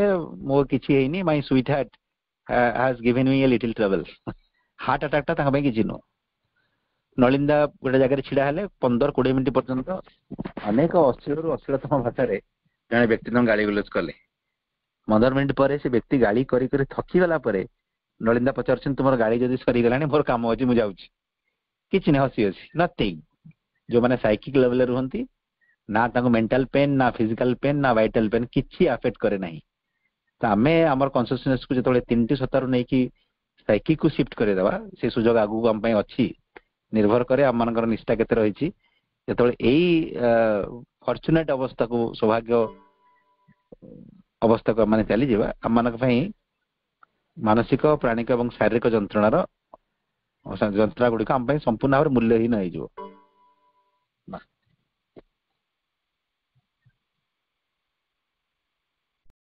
ମୋ କିଛି ହେଇନି, ମାଇ ସୁଇଟ୍ ହାର୍ଟ ହାଜ ଗିଭେନ ମି ଏ ଲିଟିଲ ଟ୍ରବଲ। ହାର୍ଟ ଆଟାକ୍ ଟା ତାଙ୍କ ପାଇଁ କିଛି ନୁହଁ। ନଳିନ୍ଦା ଗୋଟେ ଜାଗାରେ ଛିଡା ହେଲେ 15-20 ମିନିଟ୍ ପର୍ଯ୍ୟନ୍ତ ଅନେକ ଅଶ୍ଳୀଳରୁ ଅଶ୍ଳୀଳତମ ଭାଷାରେ ଜଣେ ବ୍ୟକ୍ତି ତାଙ୍କୁ ଗାଳି ଗୁଲଜ କଲେ। 15 ମିନିଟ୍ ପରେ ସେ ବ୍ୟକ୍ତି ଗାଳି କରି କରି ଥକିଗଲା ପରେ ନଳିନ୍ଦା ପଚାରୁଛନ୍ତି, ତୁମର ଗାଳି ଯଦି ସରିଗଲାଣି, ମୋର କାମ ଅଛି, ମୁଁ ଯାଉଛି। କିଛି ନାହିଁ, ହସି ହସି, ନଥିଙ୍ଗ। ଯୋଉମାନେ ସାଇକିକ ଲେଭେଲରେ ରୁହନ୍ତି, ନା ତାଙ୍କୁ ମେଣ୍ଟାଲ ପେନ୍, ନା ଫିଜିକାଲ ପେନ୍, ନା ଭାଇଟାଲ ପେନ୍ କିଛି ଆଫେକ୍ଟ କରେ ନାହିଁ। ତ ଆମେ ଆମର କନସିୟସନେସକୁ ଯେତେବେଳେ 3ଟି ସତ୍ତାରୁ ନେଇକି ସାଇକିକକୁ ସିଫ୍ଟ କରିଦେବା, ସେ ସୁଯୋଗ ଆଗକୁ ଆମ ପାଇଁ ଅଛି। ନିର୍ଭର କରେ ଆମମାନଙ୍କର ନିଷ୍ଠା କେତେ ରହିଛି। ଯେତେବେଳେ ଏଇ ଫର୍ଚୁନେଟ ଅବସ୍ଥାକୁ, ସୌଭାଗ୍ୟ ଅବସ୍ଥାକୁ ଆମେ ଚାଲିଯିବା, ଆମମାନଙ୍କ ପାଇଁ ମାନସିକ, ପ୍ରାଣିକ ଏବଂ ଶାରୀରିକ ଯନ୍ତ୍ରଣା ଗୁଡିକ ଆମ ପାଇଁ ସମ୍ପୂର୍ଣ୍ଣ ଭାବରେ ମୂଲ୍ୟହୀନ ହେଇଯିବ।